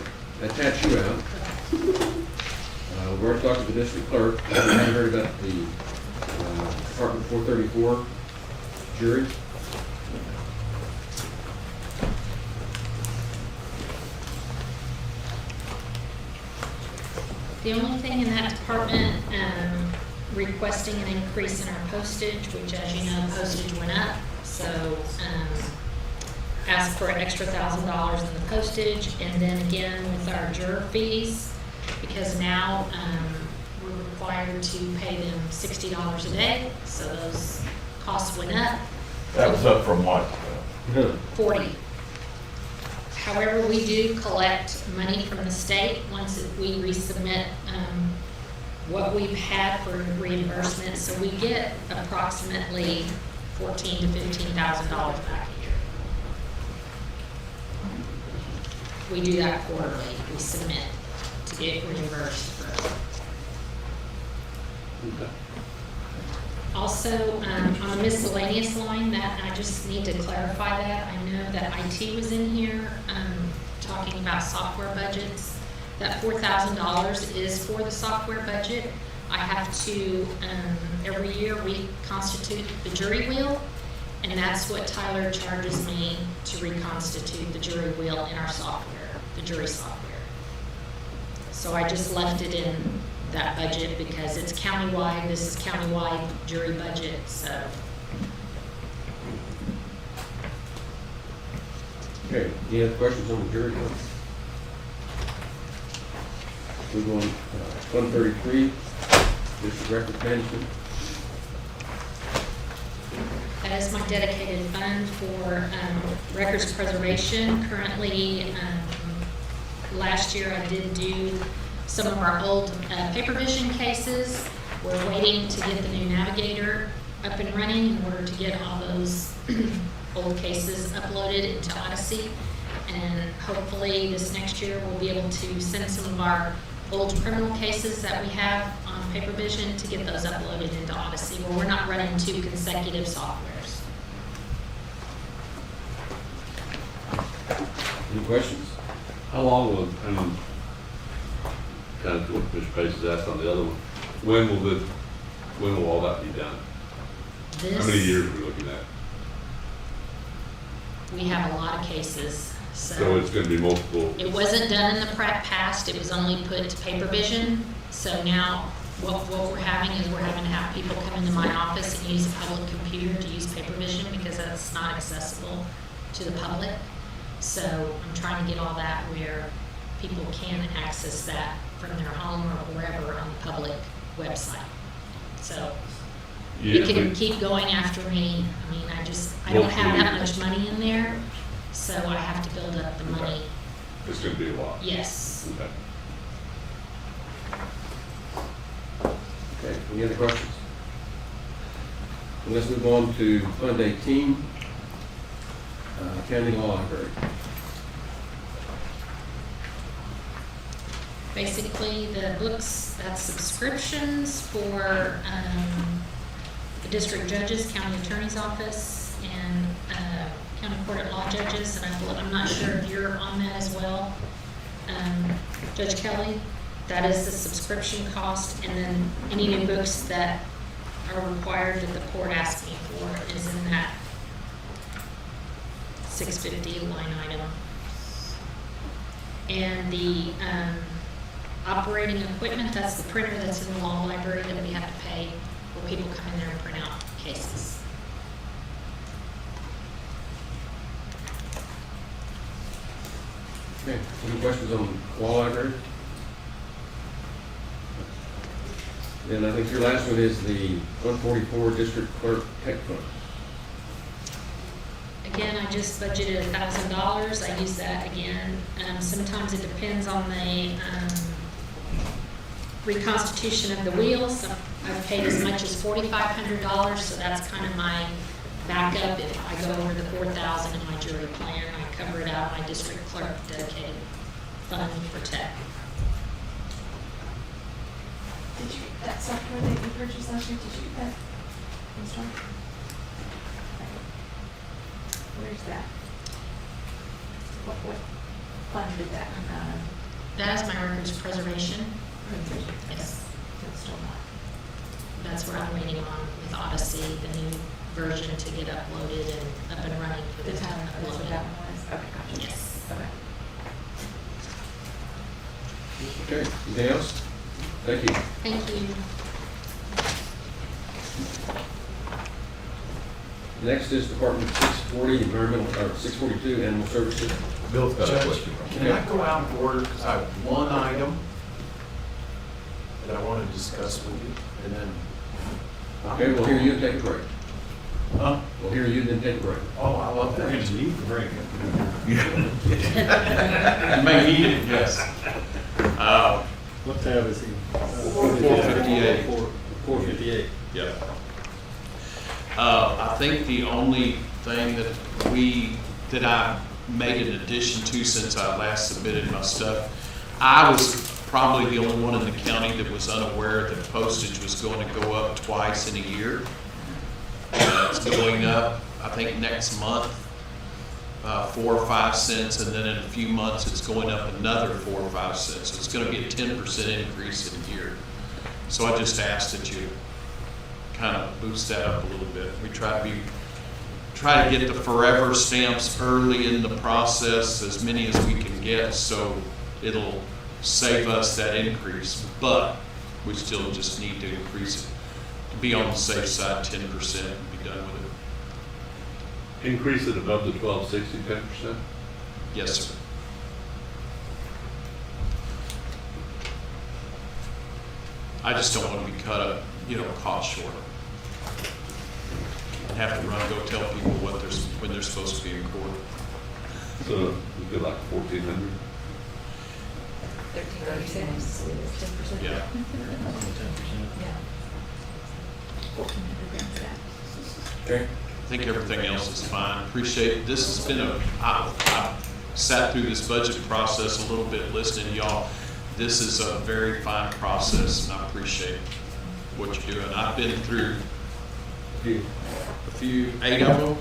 taps you out. We've already talked to the district clerk. We haven't heard about the Department 434 jury. The only thing in that department, requesting an increase in our postage, which, as you know, postage went up. So, asked for an extra $1,000 in the postage, and then again with our juror fees, because now we're required to pay them $60 a day, so those costs went up. That was up from what? 40. However, we do collect money from the state once we resubmit what we've had for reimbursement, so we get approximately $14,000 to $15,000 back a year. We do that quarterly. We submit to get reimbursed for. Also, on the miscellaneous line, that I just need to clarify that. I know that IT was in here talking about software budgets. That $4,000 is for the software budget. I have to, every year we constitute the jury wheel, and that's what Tyler charges me to reconstitute the jury wheel in our software, the jury software. So I just left it in that budget because it's countywide. This is countywide jury budget, so. Okay, any other questions on the jury bill? Move on, 133, district record management. That is my dedicated fund for records preservation. Currently, last year I did do some of our old paper vision cases. We're waiting to get the new navigator up and running in order to get all those old cases uploaded into Odyssey. And hopefully this next year we'll be able to send some of our old criminal cases that we have on Papervision to get those uploaded into Odyssey, where we're not running two consecutive softwares. Any questions? How long will, kind of what Mr. Pace has asked on the other one, when will all that be done? How many years are we looking at? We have a lot of cases, So it's gonna be multiple, it wasn't done in the past, it was only put to Papervision. So now, what we're having is we're having to have people come into my office and use a public computer to use Papervision because that's not accessible to the public. So I'm trying to get all that where people can access that from their home or wherever on the public website. So you can keep going after me. I mean, I don't have that much money in there, so I have to build up the money. it's gonna be a lot. Yes. Okay. Okay, any other questions? Well, let's move on to Fund 18, County Law Library. Basically, the books, that's subscriptions for the district judges, county attorney's office, and county court at law judges, and I'm not sure if you're on that as well. Judge Kelly, that is the subscription cost, and then any new books that are required that the court asks me for is in that $650 line item. And the operating equipment, that's the printer that's in the law library that we have to pay where people come in there and print out cases. Okay, any questions on Law Library? Then I think your last one is the 144 District Clerk Tech Fund. Again, I just budgeted $1,000. I use that again. Sometimes it depends on the reconstitution of the wheels. I've paid as much as $4,500, so that's kind of my backup. If I go over the $4,000 in my jury plan, I cover it out of my district clerk dedicated fund for tech. Did you, that software that you purchased last year, did you get that installed? Where's that? What fund did that come out of? That is my records preservation. Yes. That's still not. That's what I'm waiting on with Odyssey, the new version to get uploaded and up and running for the town That's what uploaded. that one was? Okay, gotcha. Yes. Okay. Okay, anything else? Thank you. Thank you. Next is Department 640, Environmental, or 642, Animal Services. Bill's got a Judge, question. can I go out of order, because I have one item that I want to discuss with you, and then. Okay, we'll hear you and take a break. Huh? We'll hear you and then take a break. Oh, I love We're that. gonna need the break. You may need it, yes. What tab is he? 458. 458. Yep. I think the only thing that I made an addition to since I last submitted my stuff, I was probably the only one in the county that was unaware that postage was going to go up twice in a year. It's going up, I think, next month, 4 or 5 cents, and then in a few months, it's going up another 4 or 5 cents. So it's going to be a 10% increase in a year. So I just asked that you kind of boost that up a little bit. We try to get the forever stamps early in the process, as many as we can get, so it'll save us that increase. But we still just need to increase it to be on the safe side, 10% and be done with it. Increase it above the 1260, 10%? Yes, sir. I just don't want to be cut up, caught short. And have to run, go tell people when they're supposed to be in court. So we could like 1,400? 1336. 10%. Yeah. Yeah. 1,400 grams of that. Okay. I think everything else is fine. Appreciate it. This has been I sat through this budget process a little bit listening to y'all. this is a very fine process, and I appreciate what you're doing. I've been through a few, 8 of them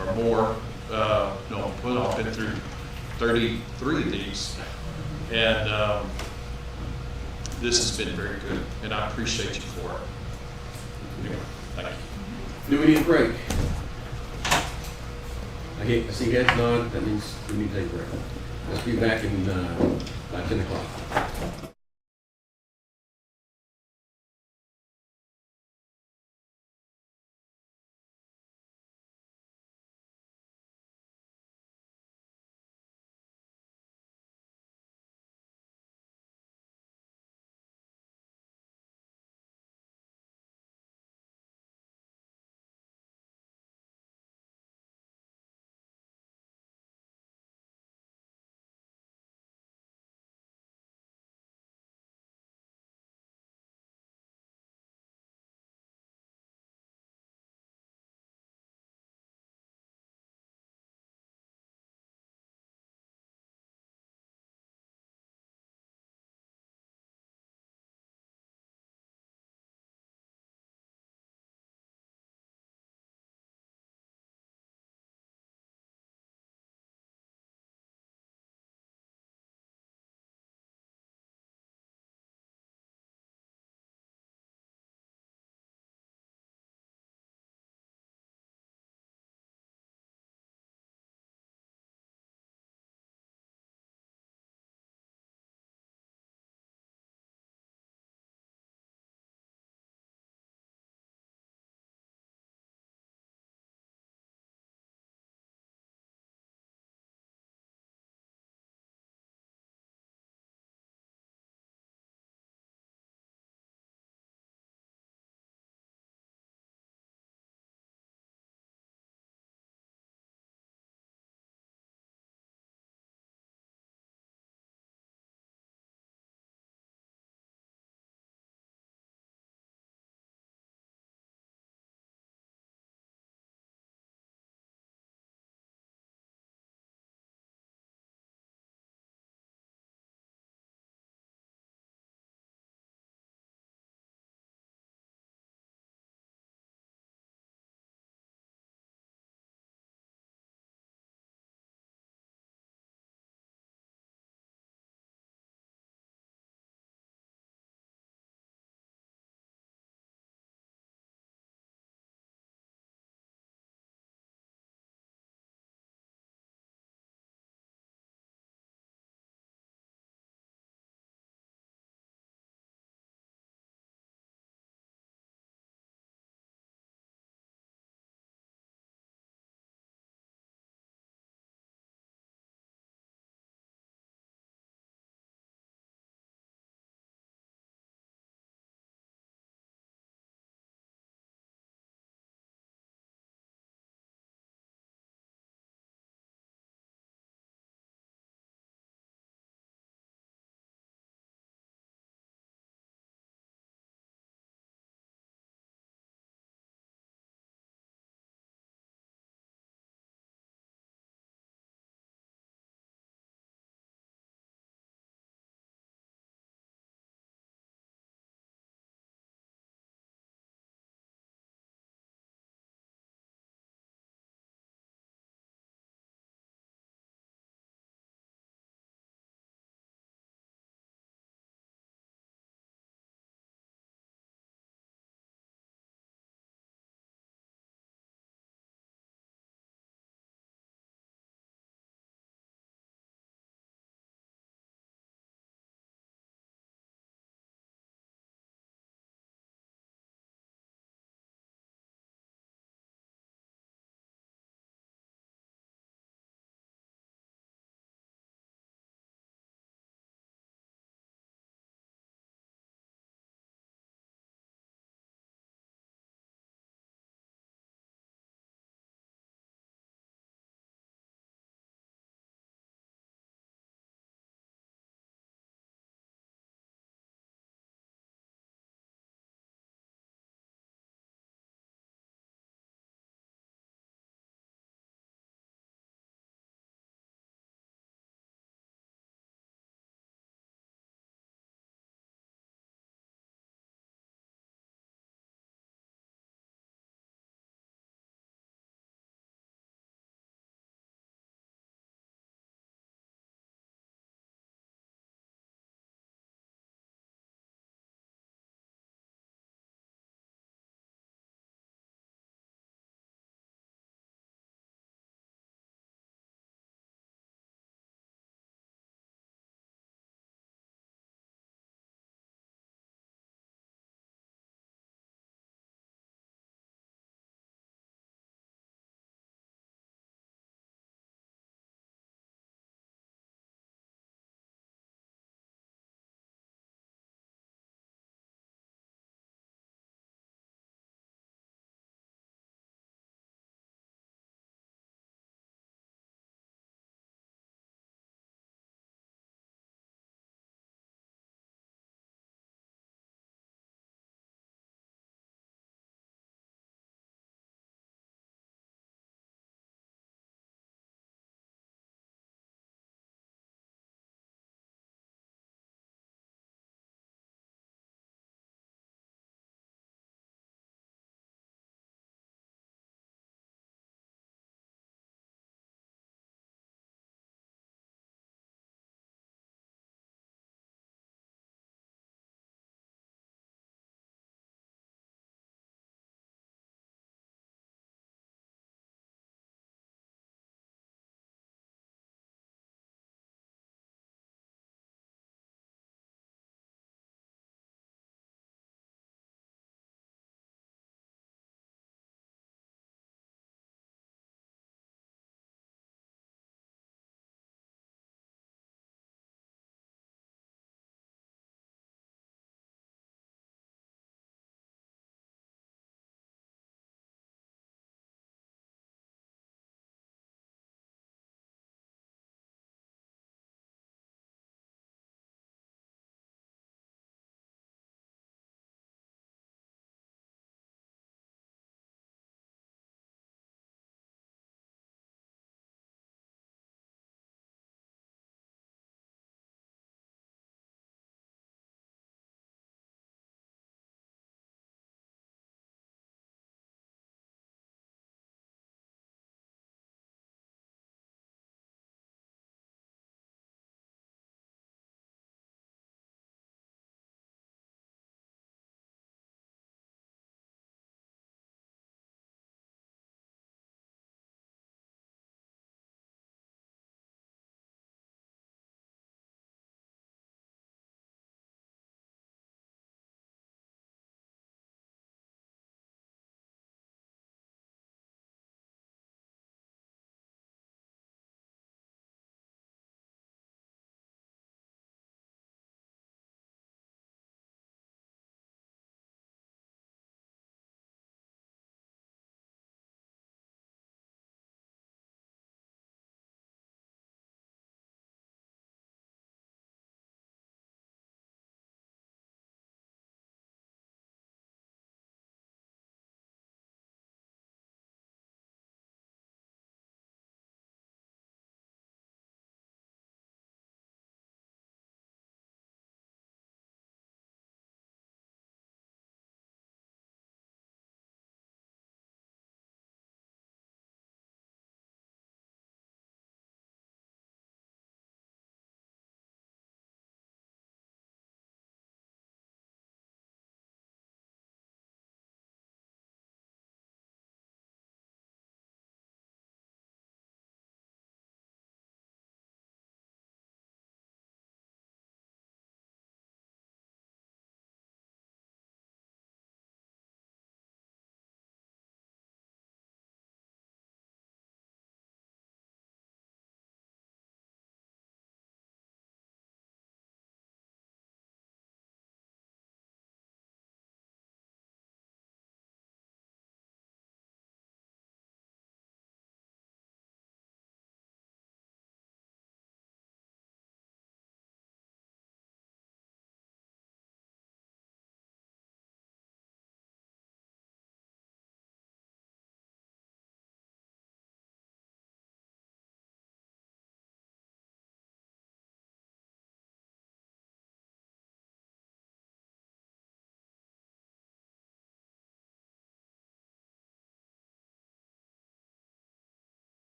or more. No, well, I've been through 33 of these, and this has been very good, and I appreciate you for it. Anyway, thank you. Do we need a break? I see heads nod, that means we need to take a break. Let's be back in, by 10 o'clock.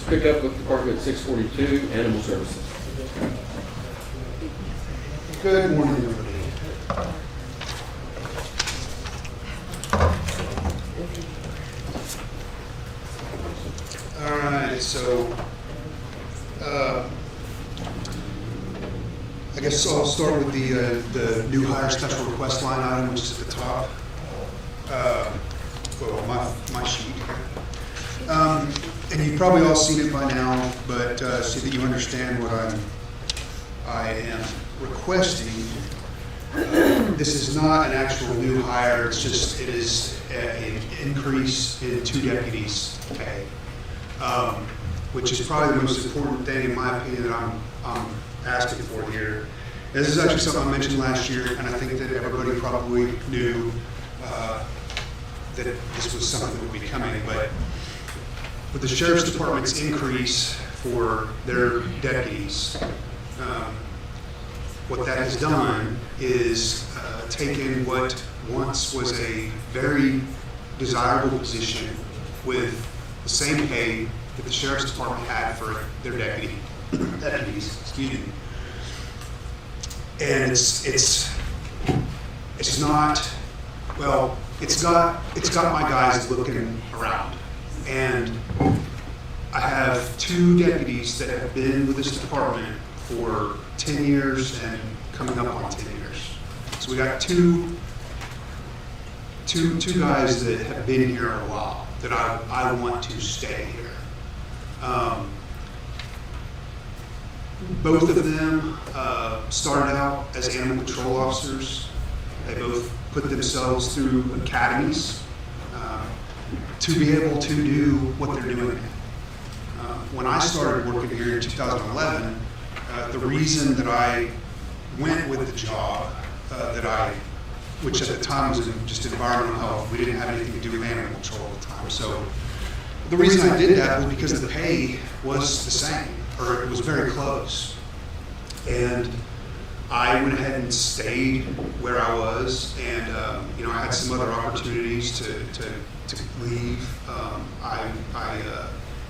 pick up with Department 642, Animal Services. Good morning, everybody. All right, so I guess I'll start with the new hire special request line item, which is at the top. Well, my sheet here. And you've probably all seen it by now, but so that you understand what I am requesting. This is not an actual new hire, it is an increase in 2 deputies' pay, which is probably the most important thing, in my opinion, that I'm asking for here. This is actually something I mentioned last year, and I think that everybody probably knew that this was something that would be coming, but with the Sheriff's Department's increase for their deputies, what that has done is taken what once was a very desirable position with the same pay that the Sheriff's Department had for their deputies, excuse me. And it's not, well, it's got my guys looking around. And I have 2 deputies that have been with this department for 10 years and coming up on 10 years. So we got two guys that have been here a while that I want to stay here. Both of them started out as animal control officers. They both put themselves through academies to be able to do what they're doing. When I started working here in 2011, the reason that I went with the job which at the time was just environmental health, we didn't have anything to do with animal control at the time. So the reason I did that was because the pay was the same, or it was very close. And I went ahead and stayed where I was, and I had some other opportunities to leave. I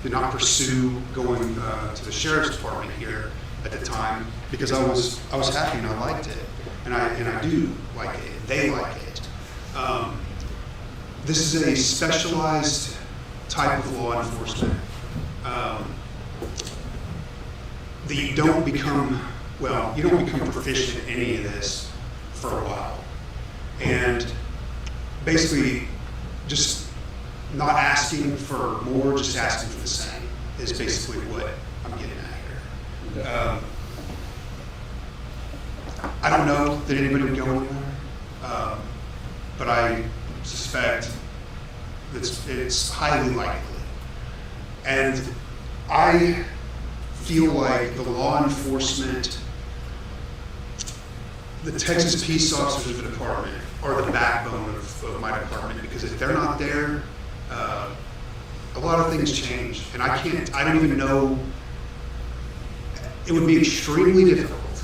did not pursue going to the Sheriff's Department here at the time because I was happy and I liked it, and I do like it. They like it. This is a specialized type of law enforcement that you don't become proficient in any of this for a while, and basically just not asking for more, just asking for the same is basically what I'm getting at here. I don't know that anybody would go anywhere, but I suspect it's highly likely. And I feel like the law enforcement, the Texas peace officers of the department are the backbone of my department, because if they're not there, a lot of things change. And I don't even know, it would be extremely difficult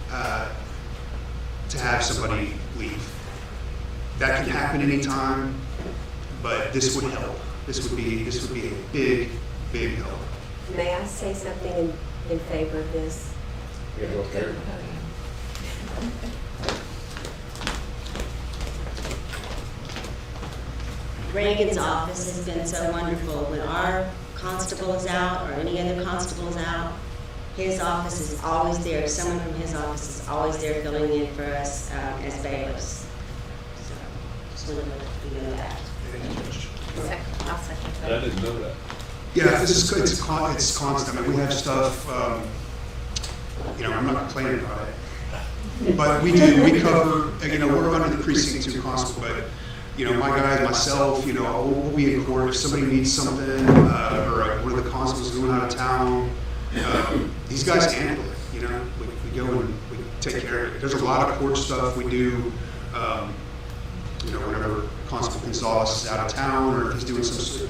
to have somebody leave. That can happen anytime, but this would help. This would be a big, big help. May I say something in favor of this? Yeah, go ahead. Reagan's office has been so wonderful. When our constable is out or any other constable is out, his office is always there. Someone from his office is always there filling in for us as bailiffs. So just wanted to let you know that. I'll second I that. didn't know that. Yeah, it's constant. I mean, we have stuff, I'm not complaining about it. But we cover, we're under the precinct 2 constable, but, my guys, myself, we'll be in court if somebody needs something, or one of the constables going out of town. These guys handle it, we go and we take care of it. There's a lot of court stuff we do, whenever Constable Gonzalez is out of town or if he's doing some,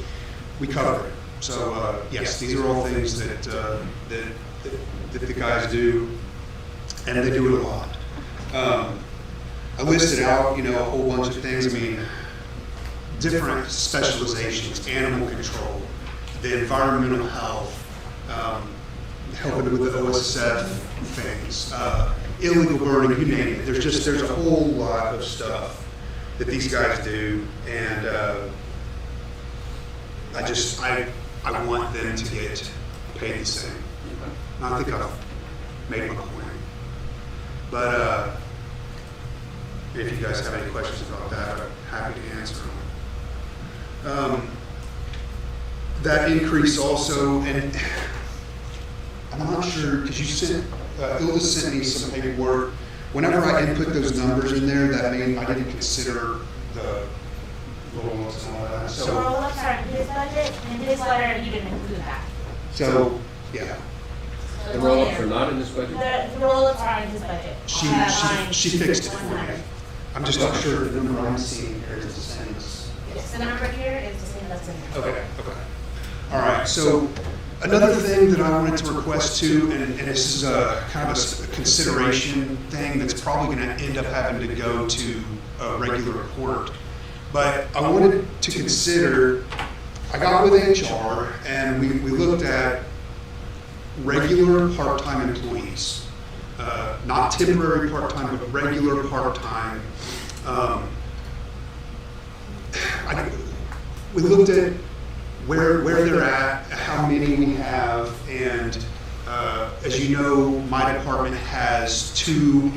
we cover it. So, yes, these are all things that the guys do, and they do it a lot. I listed out, a whole bunch of things. I mean, different specializations, animal control, the environmental health, helping with the OSF things, illegal burning, you name it. There's a whole lot of stuff that these guys do, and I want them to get paid the same. And I think I've made my point. But if you guys have any questions about that, I'm happy to answer them. That increase also, and I'm not sure, because you sent, Ilda sent me some paperwork. Whenever I input those numbers in there, that means I didn't consider the roll-ups and all that. The So, roll-ups are in his budget, in his letter, he didn't include that. so, yeah. The roll-ups are not in this budget? The roll-ups are in his budget. She fixed it for me. I'm just not sure the number I'm seeing here is the same as. Yes, the number here is the same that's in there. Okay. All right, so another thing that I wanted to request too, and this is a kind of a consideration thing that's probably gonna end up having to go to a regular report. But I wanted to consider, I got with HR and we looked at regular part-time employees. Not temporary part-time, but regular part-time. We looked at where they're at, how many we have, and as you know, my department has 2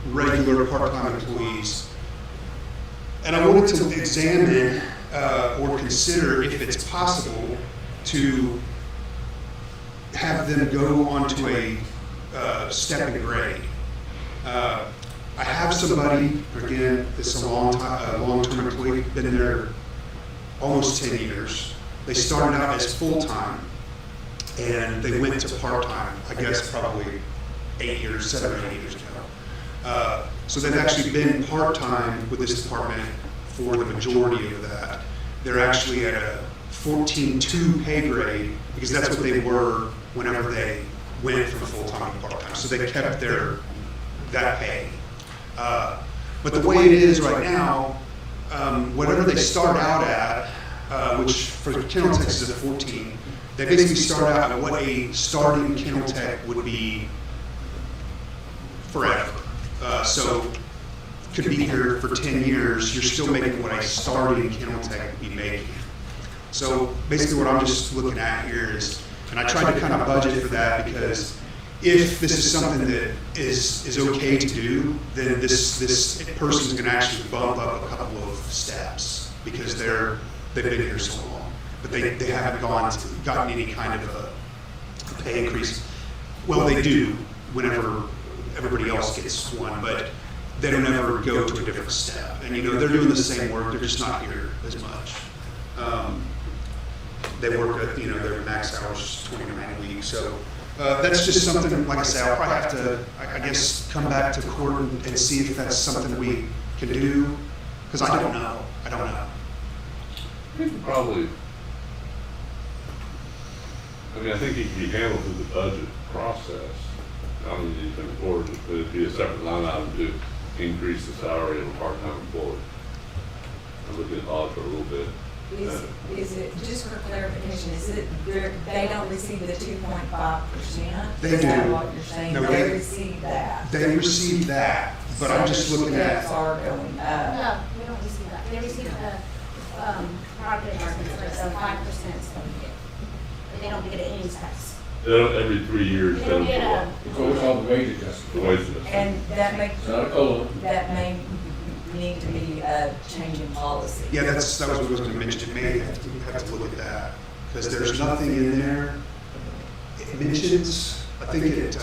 regular part-time employees. And I wanted to examine or consider if it's possible to have them go onto a step and grade. I have somebody, again, that's a long-term employee, been there almost 10 years. They started out as full-time, and they went to part-time, I guess probably 7 or 8 years ago. So they've actually been part-time with this department for the majority of that. They're actually at a 14-2 pay grade, because that's what they were whenever they went from full-time to part-time. So they kept that pay. But the way it is right now, whatever they start out at, which for kennel techs is a 14, they basically start out at what a starting kennel tech would be forever. So could be here for 10 years, you're still making what a starting kennel tech would be making. So basically what I'm just looking at here is, and I tried to kind of budget for that, because if this is something that is okay to do, then this person's gonna actually bump up a couple of steps, because they've been here so long. But they haven't gotten any kind of a pay increase. Well, they do whenever everybody else gets one, but they don't ever go to a different step. And they're doing the same work, they're just not here as much. They work at, their max hours, 29 a week. So that's just something, like I say, I'll probably have to, I guess, come back to court and see if that's something we can do, because I don't know. We could probably, I think it could be handled through the budget process. I don't need to report it, but it'd be a separate line item to increase the salary of a part-time employee. I'm looking at audit for a little bit. Is it, just for clarification, is it, they don't receive the 2.5%? They do. Is that what you're saying? No, they receive that? They receive that, but I'm just looking at. Steps are going up. No, we don't receive that. They receive the, property taxes, so 5% is what we get. But they don't get any tax. They don't, every 3 years, They don't get a, It's always called the wage adjustment. the wage adjustment. And that may, It's not a COLA. that may need to be a change in policy. Yeah, that was what I was going to mention. You may have to look at that, because there's nothing in there. It mentions, I think it,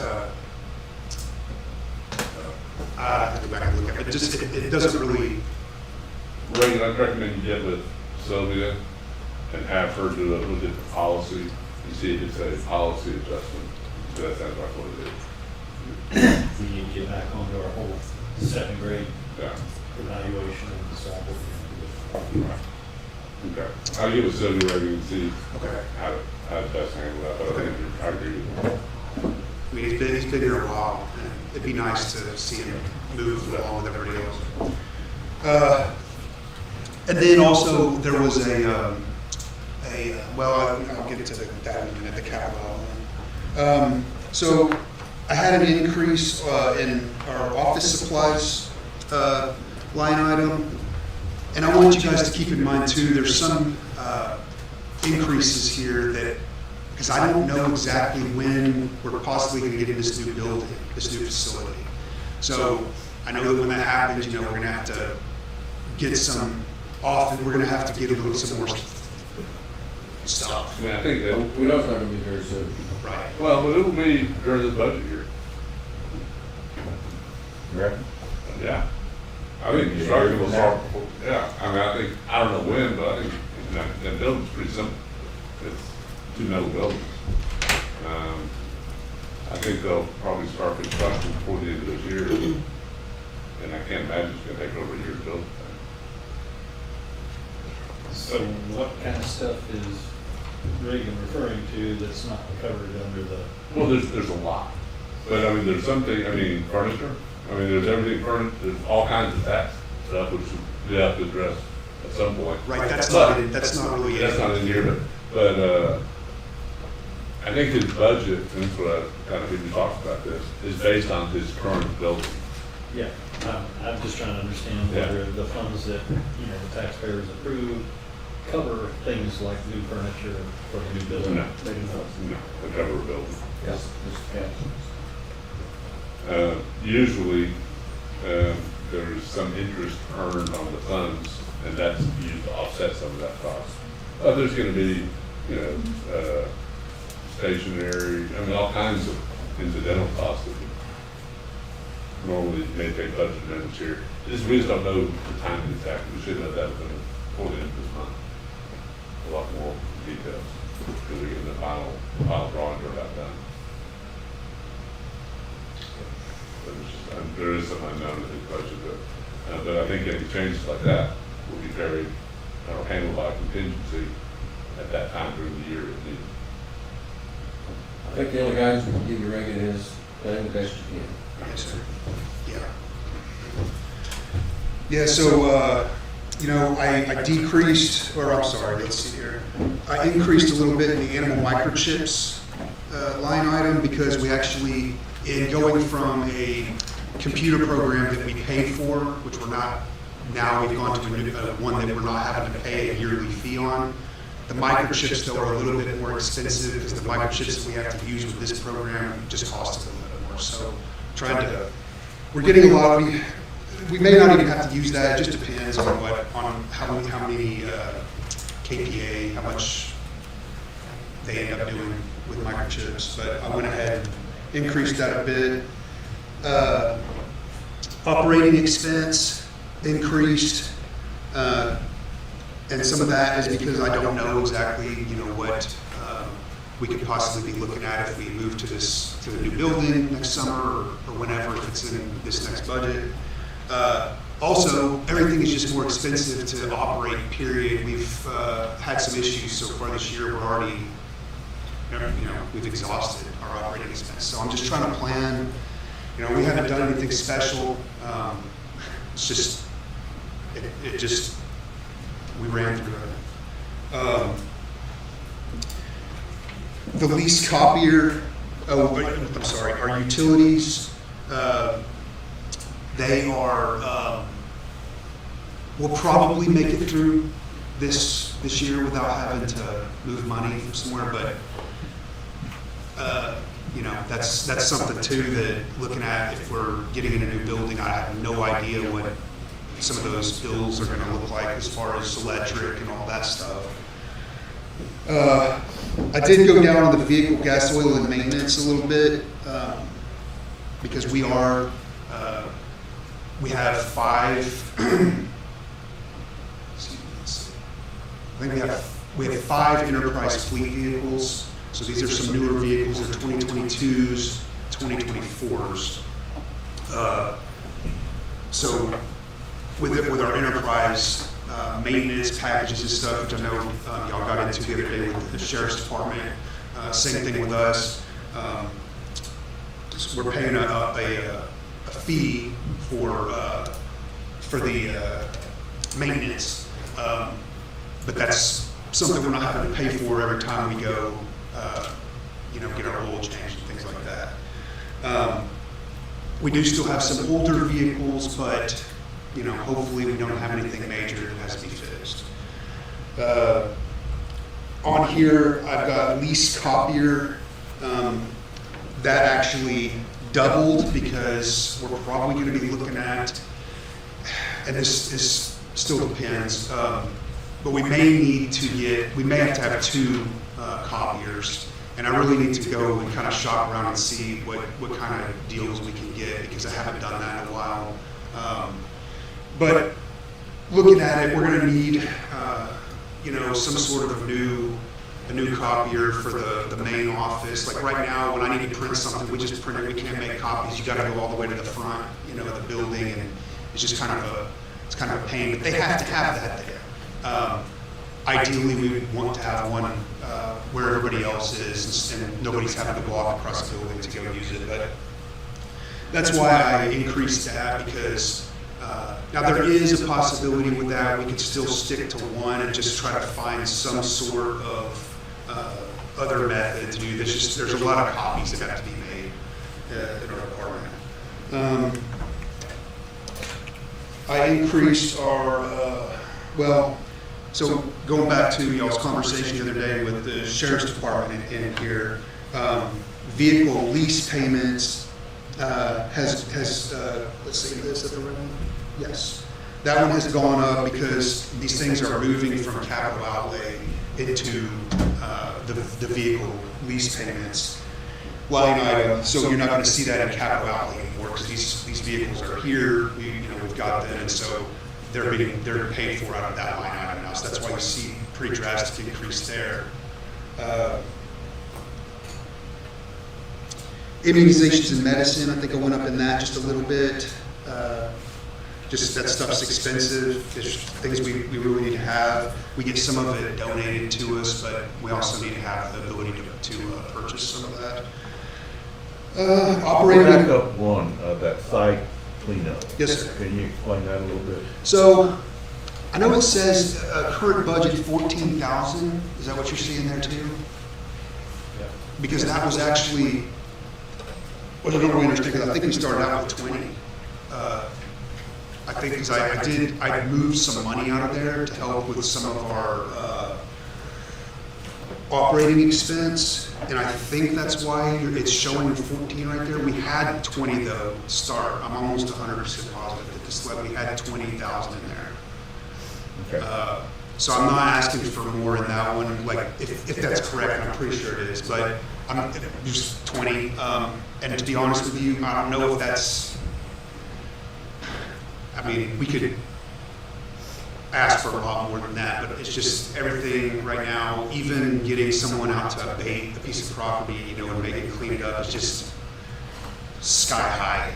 I have to go back and look at it. It doesn't really. Reagan, I'd recommend you get with Sylvia and have her do a look at the policy and see if it's a policy adjustment. So that sounds like what it is. We need to get back onto our whole second grade Yeah. evaluation and decide what we're going to do. Okay. I'll get with Sylvia Reagan and see Okay. how to best handle that. But I agree with you. I mean, he's been here a while, and it'd be nice to see him move along with everybody else. And then also, there was well, I'll get to that in a minute, the capital element. So I had an increase in our office supplies line item. And I want you guys to keep in mind too, there's some increases here that, because I don't know exactly when we're possibly going to get in this new building, this new facility. So I know that when that happens, we're going to have to get some off, and we're going to have to get a little some more stuff. I mean, I think that, We know it's not gonna be very soon. Right. well, but it'll be during the budget year. Right? Yeah. I think construction will start, yeah, I mean, I think, I don't know when, but I think that building's pretty simple. It's 2 metal buildings. I think they'll probably start construction before the end of this year. And I can't imagine it's gonna take over a year to build. So what kind of stuff is Reagan referring to that's not covered under the? Well, there's a lot, but I mean, there's something, I mean, furniture, I mean, there's everything furnished, there's all kinds of that stuff which we have to address at some point. Right, that's But- not really. That's not in here, but I think his budget, and that's what I kind of even talked about this, is based on his current building. Yeah, I'm just trying to understand whether the funds that, the taxpayers approve cover things like new furniture for the new building. No. They do not. No, the cover of building. Yes. Usually, there's some interest earned on the funds, and that's used to offset some of that cost. There's gonna be, stationery, I mean, all kinds of incidental costs that normally may take budget amendments here. We just don't know the timing exactly. We should know that before the end of this month. A lot more details, because we're getting the final drawings are about done. But there is some unknown in his budget, but I think any changes like that will be very, handled by contingency at that time during the year if needed. I think the only guidance we can give you, Reagan, is playing the best you can. Yes, sir. Yeah, so, I decreased, or I'm sorry, let's see here. I increased a little bit in the animal microchips line item because we actually, in going from a computer program that we paid for, which we're not, now we've gone to a new, one that we're not having to pay a yearly fee on. The microchips though are a little bit more expensive because the microchips that we have to use with this program just cost a little bit more. So we're getting a lot of, we may not even have to use that. It just depends on how many KPA, how much they end up doing with microchips. But I went ahead and increased that a bit. Operating expense increased, and some of that is because I don't know exactly, what we could possibly be looking at if we move to the new building next summer or whenever, if it's in this next budget. Also, everything is just more expensive to operate, period. We've had some issues so far this year. We're already, we've exhausted our operating expense. So I'm just trying to plan. We haven't done anything special. It's just, it just, we ran through it. The lease copier, I'm sorry, our utilities, they are, we'll probably make it through this year without having to move money from somewhere, but that's something too that looking at if we're getting in a new building, I have no idea what some of those bills are going to look like as far as electric and all that stuff. I did go down on the vehicle, gas, oil, and maintenance a little bit because we have 5. I think we have 5 enterprise fleet vehicles. So these are some newer vehicles. They're 2022s, 2024s. So with our enterprise maintenance packages and stuff, which I know y'all got into the other day with the sheriff's department, same thing with us. So we're paying a fee for the maintenance, but that's something we're not having to pay for every time we go get our oil changed and things like that. We do still have some older vehicles, but, hopefully we don't have anything major that has to be fixed. On here, I've got lease copier. That actually doubled because we're probably going to be looking at, and this still depends, but we may have to have 2 copiers. And I really need to go and kind of shop around and see what kind of deals we can get, because I haven't done that in a while. But looking at it, we're going to need, some sort of a new copier for the main office. Like right now, when I need to print something, we just print it. We can't make copies. You got to go all the way to the front, of the building, and it's just kind of a pain. But they have to have that there. Ideally, we would want to have one where everybody else is, and nobody's having to walk across the building to go use it. But that's why I increased that, because now there is a possibility with that we could still stick to one and just try to find some sort of other method to do this. There's a lot of copies that have to be made in our department. I increased our so going back to y'all's conversation the other day with the sheriff's department in here, vehicle lease payments has let's see, is that the right one? Yes. That one has gone up because these things are moving from capital outlay into the vehicle lease payments line item. So you're not going to see that in capital outlay anymore, because these vehicles are here. We've got them, and so they're paid for out of that line item now. So that's why you see pretty drastic increase there. Immunizations and medicine, I think I went up in that just a little bit. Just that stuff's expensive. There's things we really need to have. We get some of it donated to us, but we also need to have the ability to purchase some of that. Operating. Back up one, that site cleanup. Yes, sir. Can you explain that a little bit? So, I know it says current budget 14,000. Is that what you're seeing there too? Yeah. Because that was actually, what I don't really understand, because I think we started out with 20. I think because I moved some money out of there to help with some of our operating expense, and I think that's why it's showing 14 right there. We had 20 though to start. I'm almost 100% positive that this we had 20,000 in there. Okay. So I'm not asking for more in that one. Like if that's correct, I'm pretty sure it is. But I'm just 20. And to be honest with you, I don't know if that's. I mean, we could ask for a lot more than that, but it's just everything right now, even getting someone out to abate a piece of property, and make it clean it up, is just sky high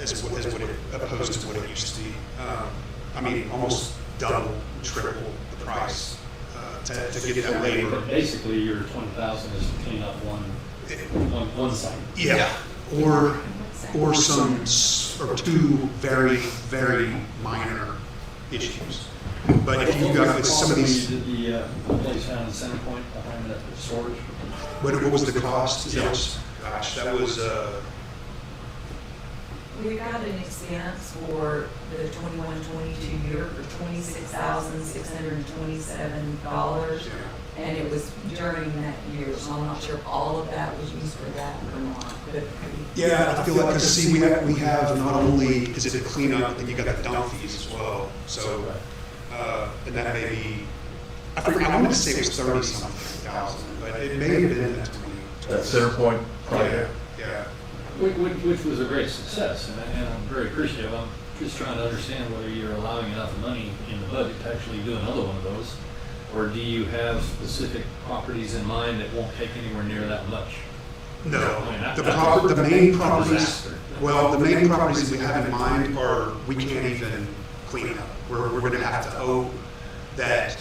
as what it, opposed to what it used to be. I mean, almost double, triple the price to get that labor. But basically, your 20,000 is to clean up one site. Yeah, or two very, very minor issues. But if you got some of these, the place down in Center Point behind the storage. What was the cost? Yes. Gosh, that was. We got an expense for the 21-22 year for $26,627, and it was during that year. So I'm not sure if all of that was used for that or not. But Yeah, I feel like, because see, we have not only is it a cleanup, but then you got the dump fees as well. So, and that may be, I wanted to say it was 30-something thousand, but it may have been that 20. That Center Point project. Yeah. Which was a great success, and I'm very appreciative. I'm just trying to understand whether you're allowing enough money in the budget to actually do another one of those, or do you have specific properties in mind that won't take anywhere near that much? No, I mean, the main properties. disaster. Well, the main properties that we have in mind are we can't even clean up. We're going to have to hope that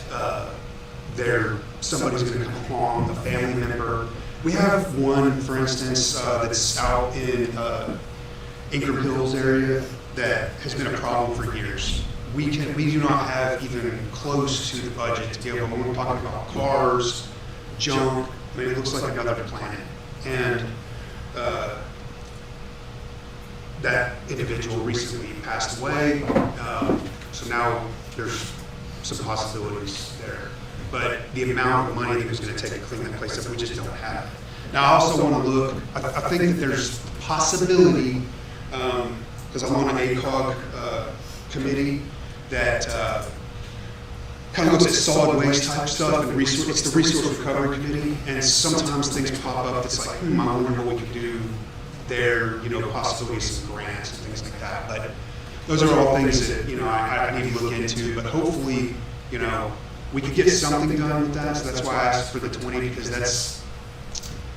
somebody's going to come along, a family member. We have one, for instance, that's out in Ingram Hills area that has been a problem for years. We do not have even close to the budget to be able. We're talking about cars, junk, I mean, it looks like another planet. And that individual recently passed away, so now there's some possibilities there. But the amount of money that it was going to take to clean that place up, we just don't have. Now, I also want to look, I think that there's possibility, because I'm on an ACOG committee that kind of looks at solid waste type stuff, and it's the resource recovery committee, and sometimes things pop up that's like, I wonder what we could do there, possibilities of grants and things like that. But those are all things that, I need to look into, but hopefully, we could get something done with that. So that's why I asked for the 20, because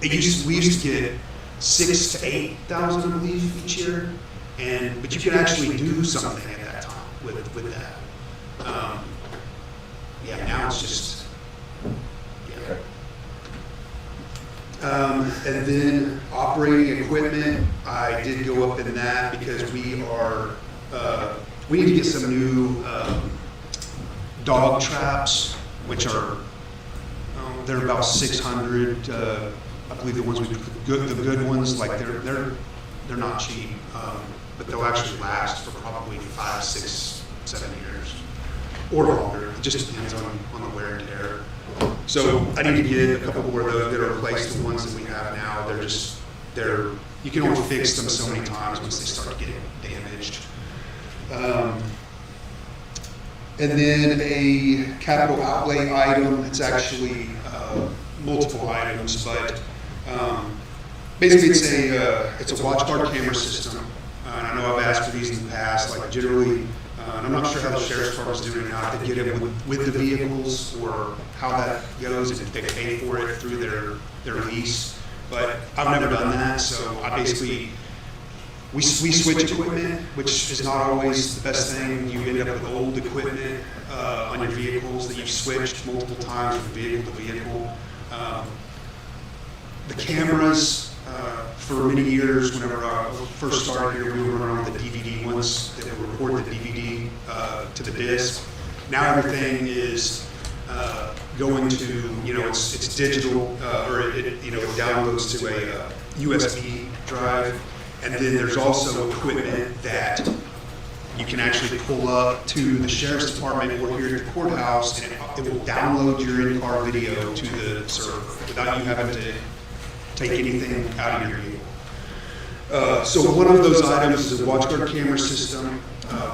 we used to get 6,000 to 8,000, I believe, each year, but you can actually do something at that time with that. Now it's just, and then operating equipment, I did go up in that because we need to get some new dog traps, which are, they're about 600. I believe the ones the good ones, like they're not cheap, but they'll actually last for probably 5, 6, 7 years or longer. It just depends on the wear and tear. So I need to get a couple more of those that replace the ones that we have now. You can only fix them so many times once they start getting damaged. And then a capital outlay item, it's actually multiple items, but basically it's a watch guard camera system. And I know I've asked for these in the past, like generally, and I'm not sure how the sheriff's department's doing now, if they get in with the vehicles or how that goes, if they pay for it through their lease. But I've never done that, so I basically, we switch equipment, which is not always the best thing. You end up with old equipment on your vehicles that you've switched multiple times from vehicle to vehicle. The cameras, for many years, whenever I first started here, we were running the DVD ones that would record the DVD to the disc. Now everything is going to, it's digital, or it downloads to a USB drive. And then there's also equipment that you can actually pull up to the sheriff's department or here at the courthouse, and it will download your in-car video to the server without you having to take anything out of your vehicle. So one of those items is a watch guard camera system.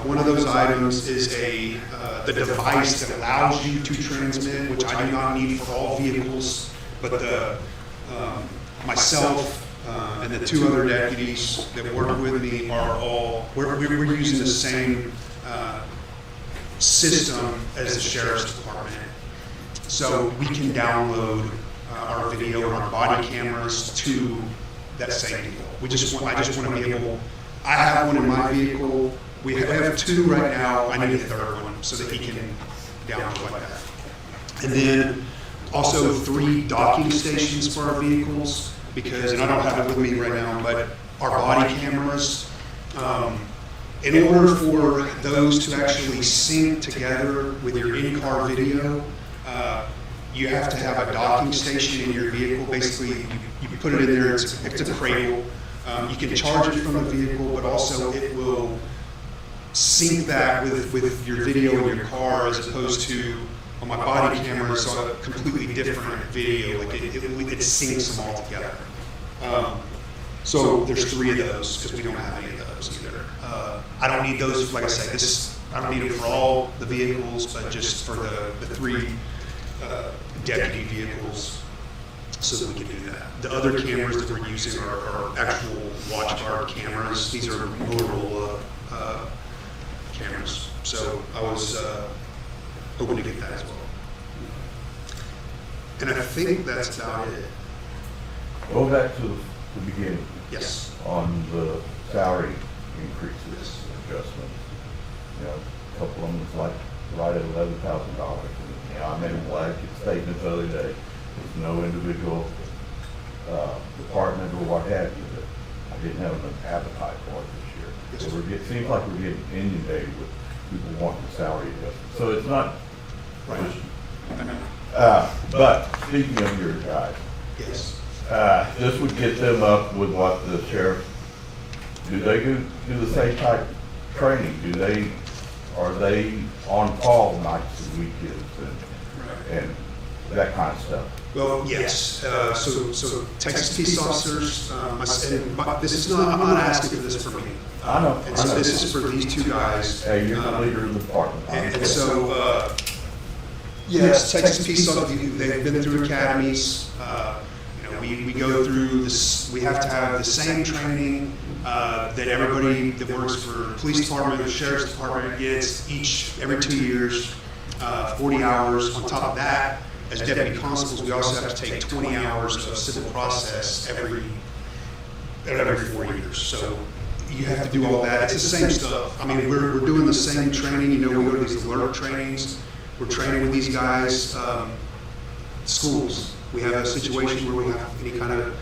One of those items is the device that allows you to transmit, which I do not need for all vehicles, but myself and the 2 other deputies that work with me are all, we're using the same system as the sheriff's department. So we can download our video and our body cameras to that same deal. I just want to be able, I have one in my vehicle. We have 2 right now. I need a 3rd one so that he can download like that. And then also 3 docking stations for our vehicles, because, and I don't have it with me right now, but our body cameras, in order for those to actually sync together with your in-car video, you have to have a docking station in your vehicle. Basically, you put it in there, it's a cradle. You can charge it from the vehicle, but also it will sync that with your video in your car, as opposed to on my body camera, it's a completely different video. Like it syncs them all together. So there's 3 of those because we don't have any of those either. I don't need those, like I say, I don't need it for all the vehicles, but just for the 3 deputy vehicles, so that we can do that. The other cameras that we're using are actual watch guard cameras. These are Motorola cameras. So I was hoping to get that as well. And I think that's about it. Go back to the beginning. Yes. On the salary increases adjustment. A couple of them was like right at $11,000. I made a blanket statement the other day. There's no individual department or what have you that I didn't have an appetite for it this year. Yes, So it seems like we're getting inundated with people wanting salary adjustment. So it's not. Right. But speaking of your guys, Yes. This would get them up with what the sheriff, do they do the same type training? Are they on call nights and weekends and that kind of stuff? Well, yes. So Texas peace officers, this is not, I'm not asking for this for me. I know. And so this is for these two guys. Hey, you're the leader of the department. And so, yes, Texas peace officers, they've been through academies. We go through this, we have to have the same training that everybody that works for the police department, the sheriff's department gets every 2 years, 40 hours. On top of that, as deputy constables, we also have to take 20 hours of civil process every 4 years. So you have to do all that. It's the same stuff. I mean, we're doing the same training. We go to these alert trainings. We're training with these guys. Schools. We have a situation where we have any kind of,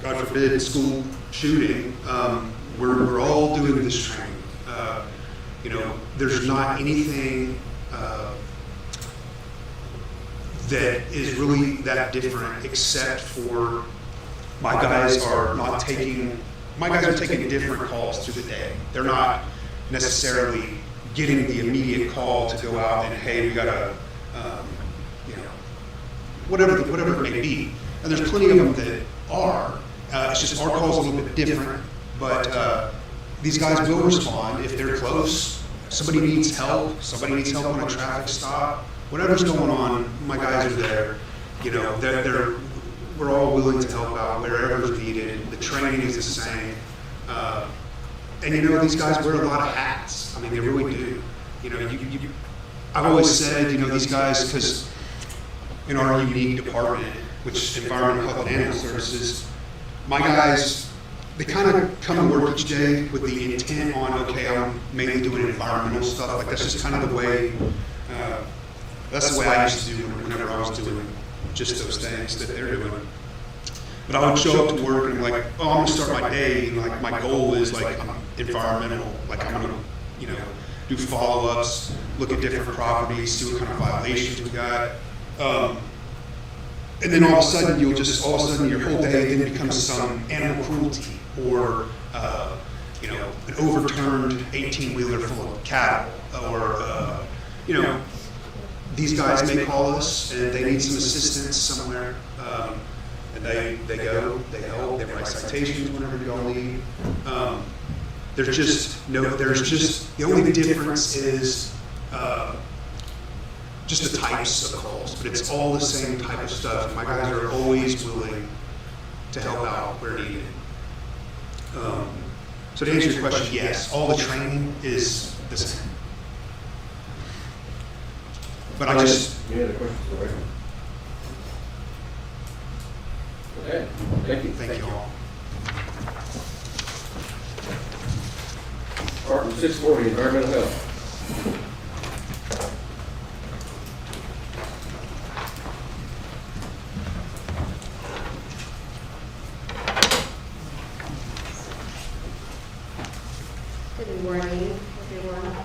God forbid, school shooting. We're all doing this training. There's not anything that is really that different, except for my guys are taking different calls through the day. They're not necessarily getting the immediate call to go out and, hey, we got to, whatever it may be. And there's plenty of them that are. It's just our call's a little bit different, but these guys will respond if they're close. Somebody needs help on a traffic stop. Whatever's going on, my guys are there. We're all willing to help out wherever's needed. The training is the same. And these guys wear a lot of hats. I mean, they really do. I've always said, these guys, because in our unique department, which Environmental Health and Animal Services, my guys, they kind of come to work each day with the intent on, okay, I'm mainly doing environmental stuff. Like, that's just kind of the way, that's the way I used to do whenever I was doing just those things that they're doing. But I would show up to work and I'm like, oh, I'm gonna start my day, and like my goal is like I'm environmental, like I'm gonna, do follow-ups, look at different properties, see what kind of violations we got. And then all of a sudden your whole day then becomes some animal cruelty or an overturned 18-wheeler full of cattle, or these guys may call us and they need some assistance somewhere, and they go, they help, they write citations whenever you all need. The only difference is just the types of calls, but it's all the same type of stuff. My guys are always willing to help out where needed. So to answer your question, yes, all the training is the same. But Any other questions for Rick? Okay, thank you. Thank you all. Department 640, Environmental Health. Good morning, everyone.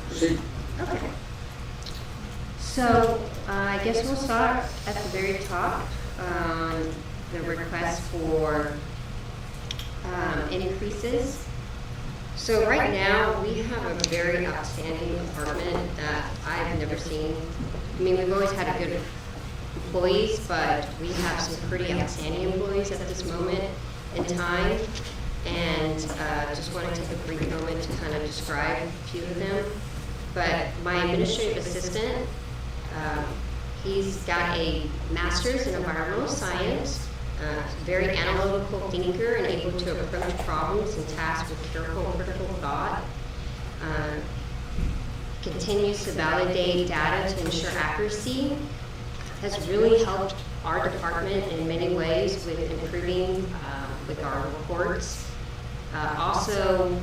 Proceed. Okay. So I guess we'll start at the very top, the request for increases. So right now, we have a very outstanding department that I've never seen. I mean, we've always had good employees, but we have some pretty outstanding employees at this moment in time. And just want to take a brief moment to kind of describe a few of them. But my administrative assistant, he's got a master's in environmental science, very analytical thinker and able to approach problems and tasks with careful critical thought. Continues to validate data to ensure accuracy. Has really helped our department in many ways with improving with our reports. Also,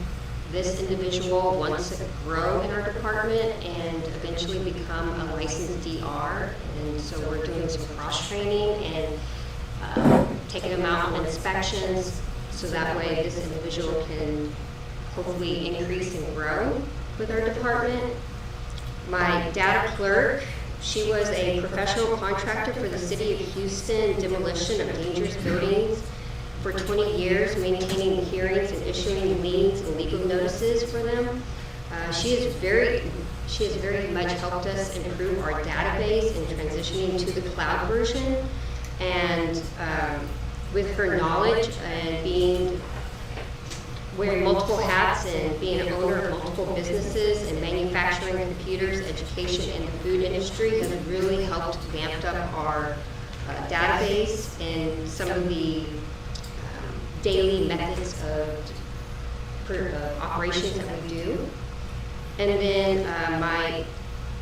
this individual wants to grow in our department and eventually become a licensed DR. And so we're doing some cross-training and taking them out on inspections, So that way this individual can hopefully increase and grow with our department. My data clerk, she was a professional contractor for the City of Houston demolition of dangerous buildings for 20 years, maintaining hearings and issuing liens and legal notices for them. She has very much helped us improve our database and transitioning to the cloud version. And with her knowledge and wearing multiple hats and being an owner of multiple businesses and manufacturing computers, education, and the food industry has really helped vamp up our database and some of the daily methods of operations that we do. And then my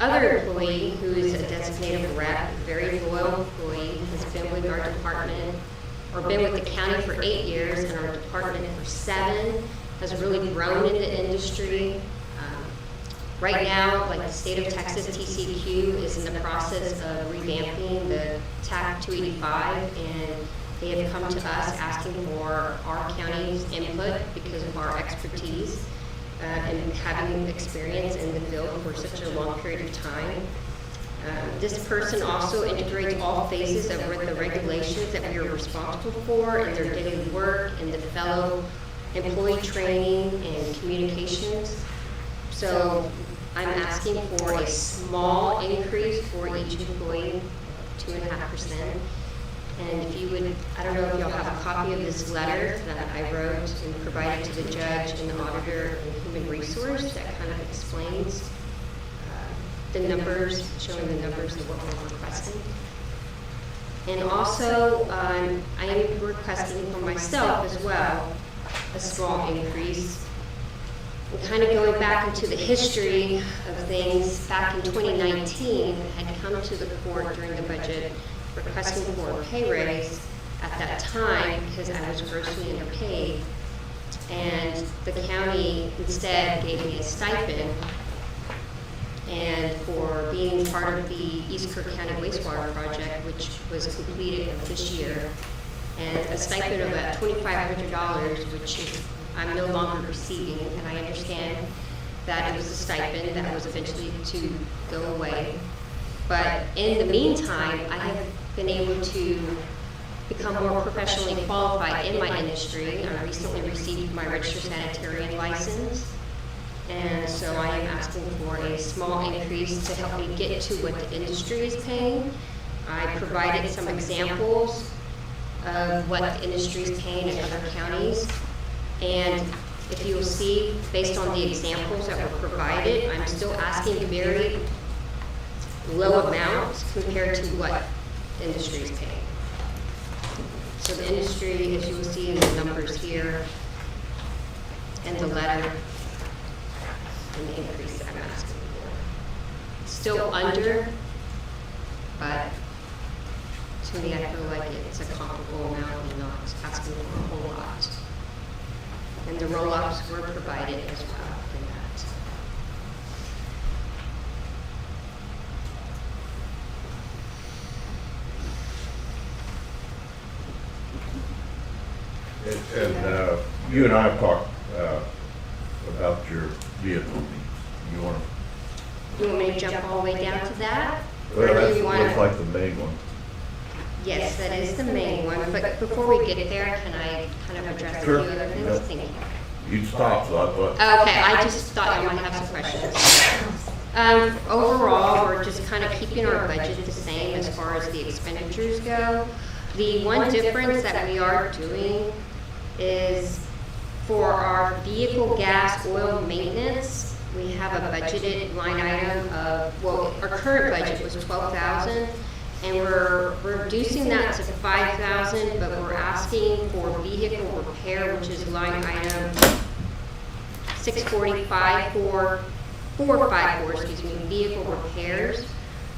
other employee, who is a designated rep, a very loyal employee, has been with our department, or been with the county for 8 years and our department for 7, has really grown in the industry. Right now, like the state of Texas, TCQ is in the process of revamping the TAC 285, and they have come to us asking for our county's input because of our expertise and having experience in the field for such a long period of time. This person also integrates all phases of the regulations that we are responsible for in their daily work, in the fellow employee training and communications. So I'm asking for a small increase for each employee, 2.5%. And if you would, I don't know if y'all have a copy of this letter that I wrote and provided to the judge and the auditor and human resource that kind of explains the numbers, showing the numbers of what we're requesting. And also, I am requesting for myself as well a small increase. And kind of going back into the history of things, back in 2019, I had come to the court during the budget requesting for a pay raise at that time because I was grossly underpaid. And the county instead gave me a stipend and for being part of the East Kirk County wastewater project, which was completed this year, and a stipend of about $2,500, which I'm no longer receiving, and I understand that it was a stipend that was eventually to go away. But in the meantime, I have been able to become more professionally qualified in my industry. I recently received my registered sanitarian license. And so I am asking for a small increase to help me get to what the industry is paying. I provided some examples of what the industry is paying in other counties. And if you'll see, based on the examples that were provided, I'm still asking very low amounts compared to what the industry is paying. So the industry, as you will see in the numbers here, and the letter, and the increase that I'm asking for. Still under, but to me, I feel like it's a comparable amount and not asking for a whole lot. And the roll-ups were provided as well in that. And you and I have talked about your vehicle needs. You want me to jump all the way down to that? Well, Or do that you want looks to? like the main one. Yes, that is the main one, but before we get there, can I kind of address a few Sure. other things? Yep. Thank you. You stopped, so I thought. Okay, I just thought you might have some questions. Overall, we're just kind of keeping our budget the same as far as the expenditures go. The one difference that we are doing is for our vehicle gas oil maintenance, we have a budgeted line item of, well, our current budget was $12,000, and we're reducing that to $5,000, but we're asking for vehicle repair, which is line item 645 for 454, excuse me, vehicle repairs.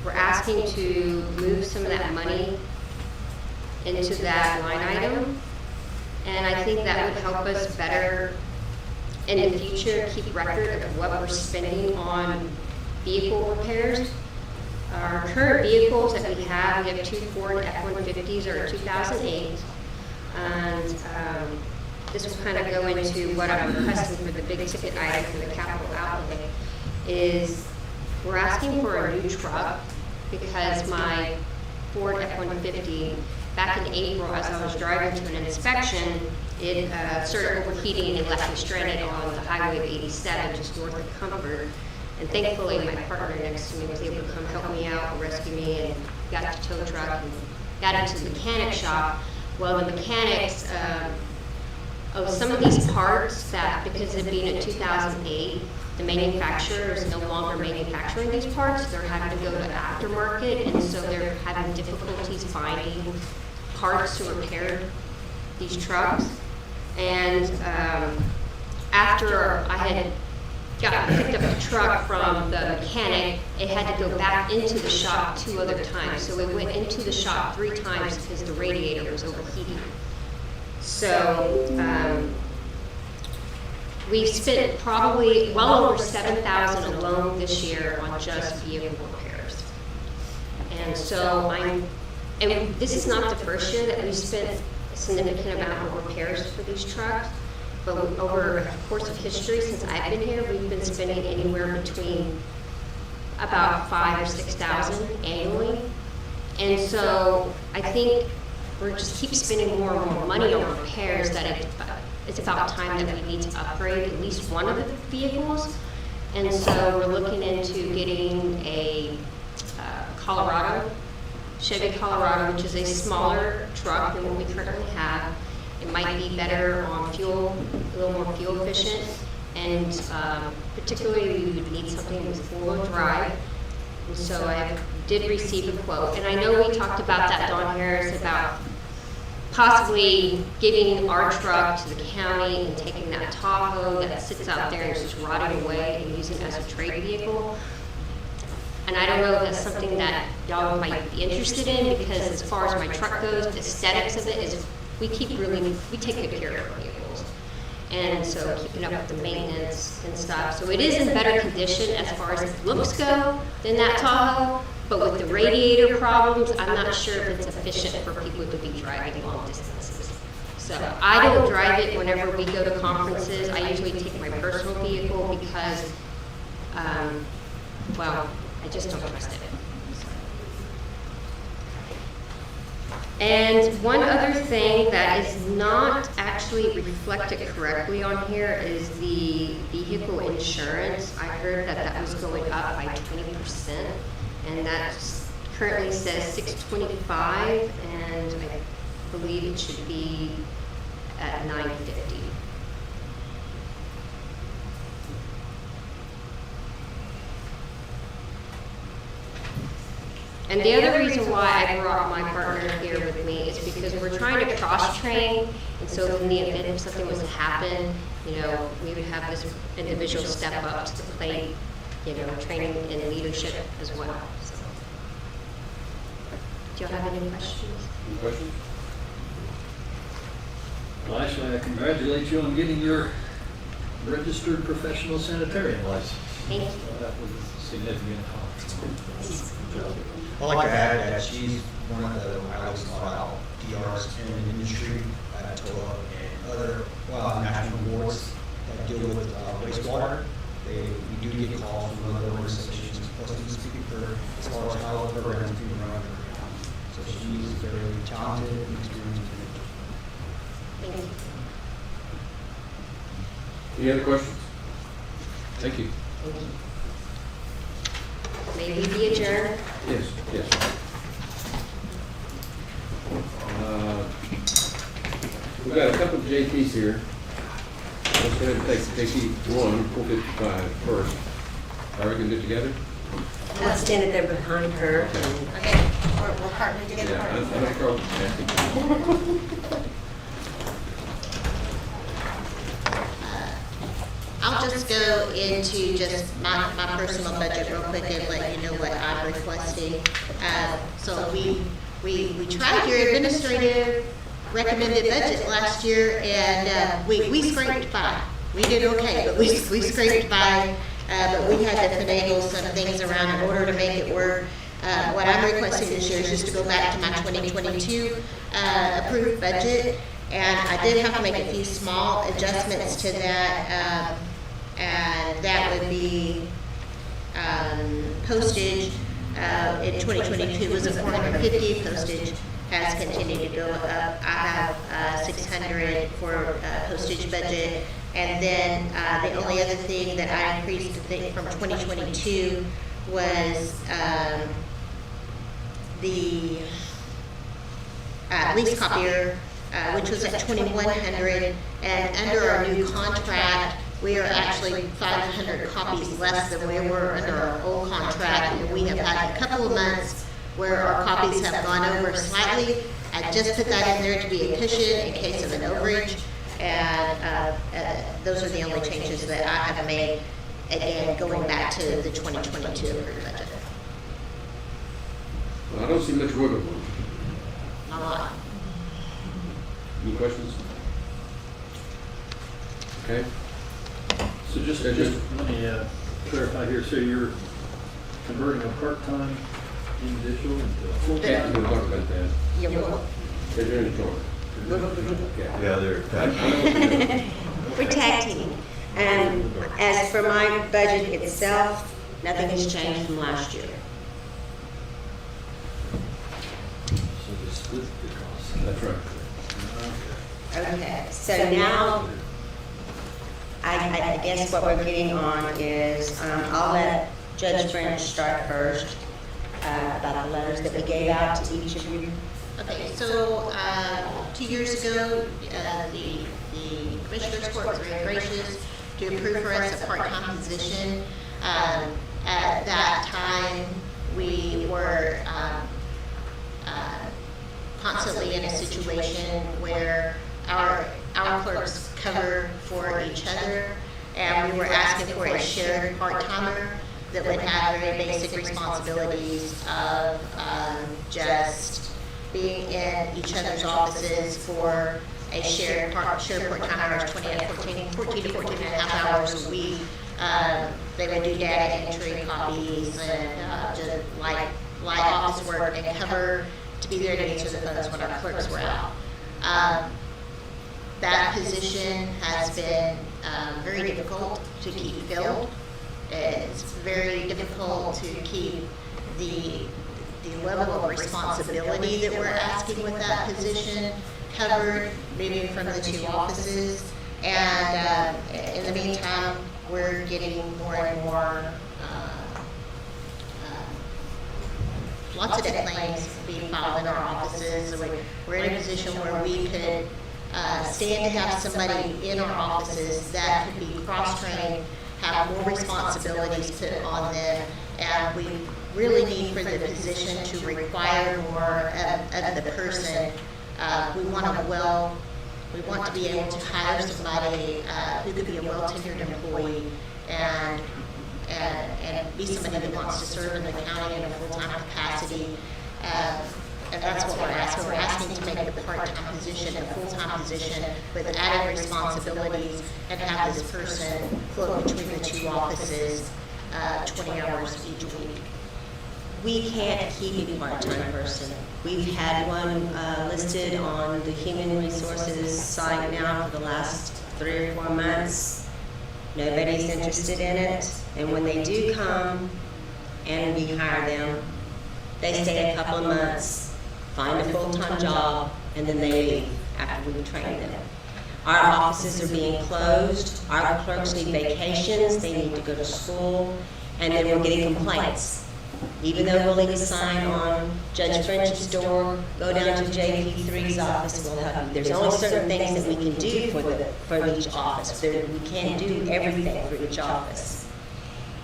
We're asking to move some of that money into that line item. And I think that would help us better in the future keep record of what we're spending on vehicle repairs. Our current vehicles that we have 2 Ford F-150s are 2008. And this will kind of go into what I'm requesting for the big ticket items in the capital outlay, is we're asking for a new truck because my Ford F-150, back in April, as I was driving to an inspection, it started overheating and left me stranded on the Highway 87 just north of Comfort. And thankfully, my partner next to me was able to come help me out and rescue me, and got to tow truck and got into the mechanic shop. Well, the mechanics of some of these parts, that because it being in 2008, the manufacturer is no longer manufacturing these parts. They're having to go to aftermarket, and so they're having difficulties finding parts to repair these trucks. And after I had picked up the truck from the mechanic, it had to go back into the shop 2 other times. So it went into the shop 3 times because the radiator was overheating. So we've spent probably well over $7,000 alone this year on just vehicle repairs. And so and this is not the first year that we've spent a significant amount of repairs for these trucks. But over the course of history, since I've been here, we've been spending anywhere between about $5,000 or $6,000 annually. And so I think we're just keep spending more and more money on repairs that it's about time that we need to upgrade at least one of the vehicles. And so we're looking into getting a Chevy Colorado, which is a smaller truck than what we currently have. It might be better on fuel, a little more fuel efficient, and particularly we would need something with 4-wheel drive. And so I did receive a quote, and I know we talked about that, Dawn Harris, about possibly giving our truck to the county and taking that Tahoe that sits out there and is just rotting away and using it as a trade vehicle. And I don't know if that's something that y'all might be interested in, because as far as my truck goes, the aesthetics of it is we take good care of our vehicles. And so keeping up with the maintenance and stuff. So it is in better condition as far as looks go than that Tahoe, but with the radiator problems, I'm not sure if it's efficient for people to be driving long distances. So I don't drive it whenever we go to conferences. I usually take my personal vehicle because, well, I just don't trust it. And one other thing that is not actually reflected correctly on here is the vehicle insurance. I heard that that was going up by 20%, and that currently says $625, and I believe it should be at $950. And the other reason why I brought my partner here with me is because we're trying to cross-train, and so in the event if something was to happen, you know, we would have this individual step up to the plate, you know, training and leadership as well. So. Do you have any questions? Any questions? Well, actually, I congratulate you on getting your registered professional sanitarian license. Thank you. That was a significant accomplishment. I'd like to add that she's one of the, I always call out DRs in the industry, TOA and other national boards that deal with wastewater. We do get calls from other organizations, plus we speak for as far as how the programs being run. So she's very talented and experienced individual. Thank you. Any other questions? Thank you. Thank you. May we be adjourned? Yes, yes. We've got a couple of JPs here. Let's go ahead and take JP 455 first. Are we going to do it together? I'll stand it there behind her. Okay, we're partnering together. Yeah, I don't know. I'll just go into just my personal budget real quick and let you know what I'm requesting. So we tried your administrative recommended budget last year, and we scraped by. We did okay, but we scraped by, but we had to finagle some things around in order to make it work. What I'm requesting this year is just to go back to my 2022 approved budget And I did have to make a few small adjustments to that, and that would be postage. In 2022 was a 450. Postage has continued to go up. I have 600 for postage budget. And then the only other thing that I increased, I think, from 2022 was the lease copier, which was at 2,100. And under our new contract, we are actually 500 copies less than we were under our old contract. And we have had a couple of months where our copies have gone over slightly. I just put that in there to be a cushion in case of an overage. And those are the only changes that I have made, again, going back to the 2022 approved budget. Well, I don't see much wiggle room. Not a lot. Any questions? Okay. So just let me clarify here. So you're converting a part-time individual into a full-time? We'll talk about that. Yeah, well, They're doing it for Yeah, they're tag. We're tag team. And as for my budget itself, nothing has changed from last year. So they split the cost. That's right. Okay, so now, I guess what we're getting on is, I'll let Judge French start first, about the letters that we gave out to each of you. okay, so 2 years ago, the Commissioners Court was very gracious to approve for us a part-time position. At that time, we were constantly in a situation where our clerks cover for each other, and we were asking for a shared part-timer that would have very basic responsibilities of just being in each other's offices for a shared part-time hours, 14 to 14 and a half hours a week. They would do data entry, copies, and just light office work and cover to be there to answer the phones when our clerks were out. That position has been very difficult to keep filled. It's very difficult to keep the level of responsibility that we're asking with that position covered, moving from the two offices. And in the meantime, we're getting more and more lots of debt claims being filed in our offices. So we're in a position where we could stand to have somebody in our offices that could be cross-trained, have more responsibilities put on them, and we really need for the position to require more of the person. We want to be able to hire somebody who could be a well-tenured employee and be somebody that wants to serve in the county in a full-time capacity. And that's what we're asking. We're asking to make the part-time position a full-time position with added responsibilities and have this person float between the two offices 20 hours each week. We can't keep a part-time person. We've had one listed on the Human Resources site now for the last 3 or 4 months. Nobody's interested in it, and when they do come and we hire them, they stay a couple of months, find a full-time job, and then they leave after we train them. Our offices are being closed, our clerks need vacations, they need to go to school, and then we're getting complaints. Even though we'll leave a sign on Judge French's door, go down to JP3's office, we'll help you. There's only certain things that we can do for each office. We can't do everything for each office.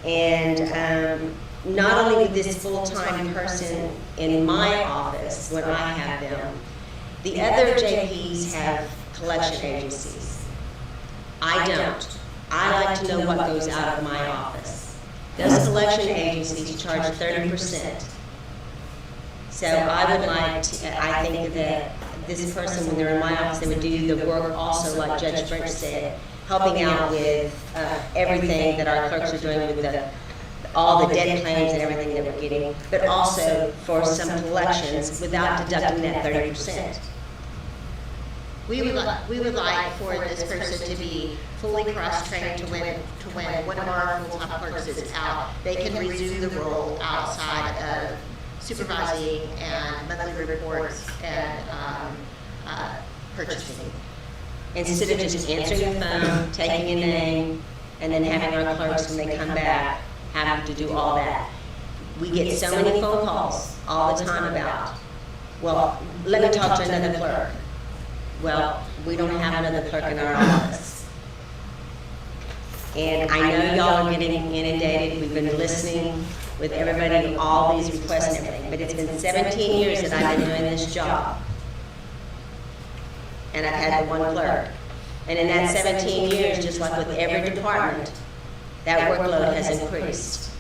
And not only this full-time person in my office, when I have them, the other JPs have collection agencies. I don't. I like to know what goes out of my office. Those collection agencies charge 30%. So I would like to, I think that this person, when they're in my office, they would do the work also, like Judge French said, helping out with everything that our clerks are doing with all the debt claims and everything that we're getting, but also for some collections without deducting that 30%. we would like for this person to be fully cross-trained to when one of our full-time clerks is out, they can resume the role outside of supervising and monthly reports and purchasing. Instead of just answering the phone, taking a name, and then having our clerks, when they come back, having to do all that. We get so many phone calls all the time about, well, let me talk to another clerk. Well, we don't have another clerk in our office. And I know y'all are getting inundated. We've been listening with everybody, all these requests and everything, but it's been 17 years that I've been doing this job. And I've had the one clerk. And in that 17 years, just like with every department, that workload has increased.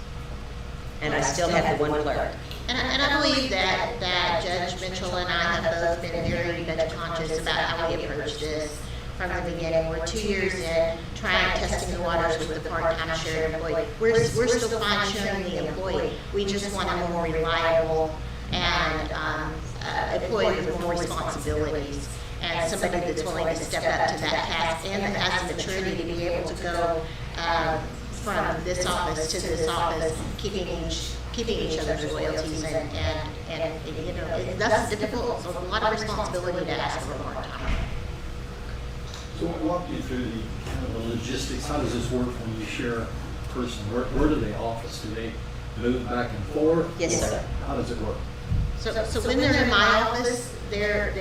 And I still have the one clerk. And I believe that Judge Mitchell and I have both been very budget conscious about how we approach this from the beginning. We're 2 years in, testing the waters with the part-time shared employee. We're still fine-tuning the employee. We just want a more reliable and employee with more responsibilities, and somebody that's willing to step up to that task and that has the maturity to be able to go from this office to this office, keeping each other's loyalties and you know, that's difficult. So a lot of responsibility to ask for a part-time. So walk you through the kind of the logistics. How does this work when you share a person? Where do they office? Do they move back and forth? Yes, sir. How does it work? So when they're in my office, they're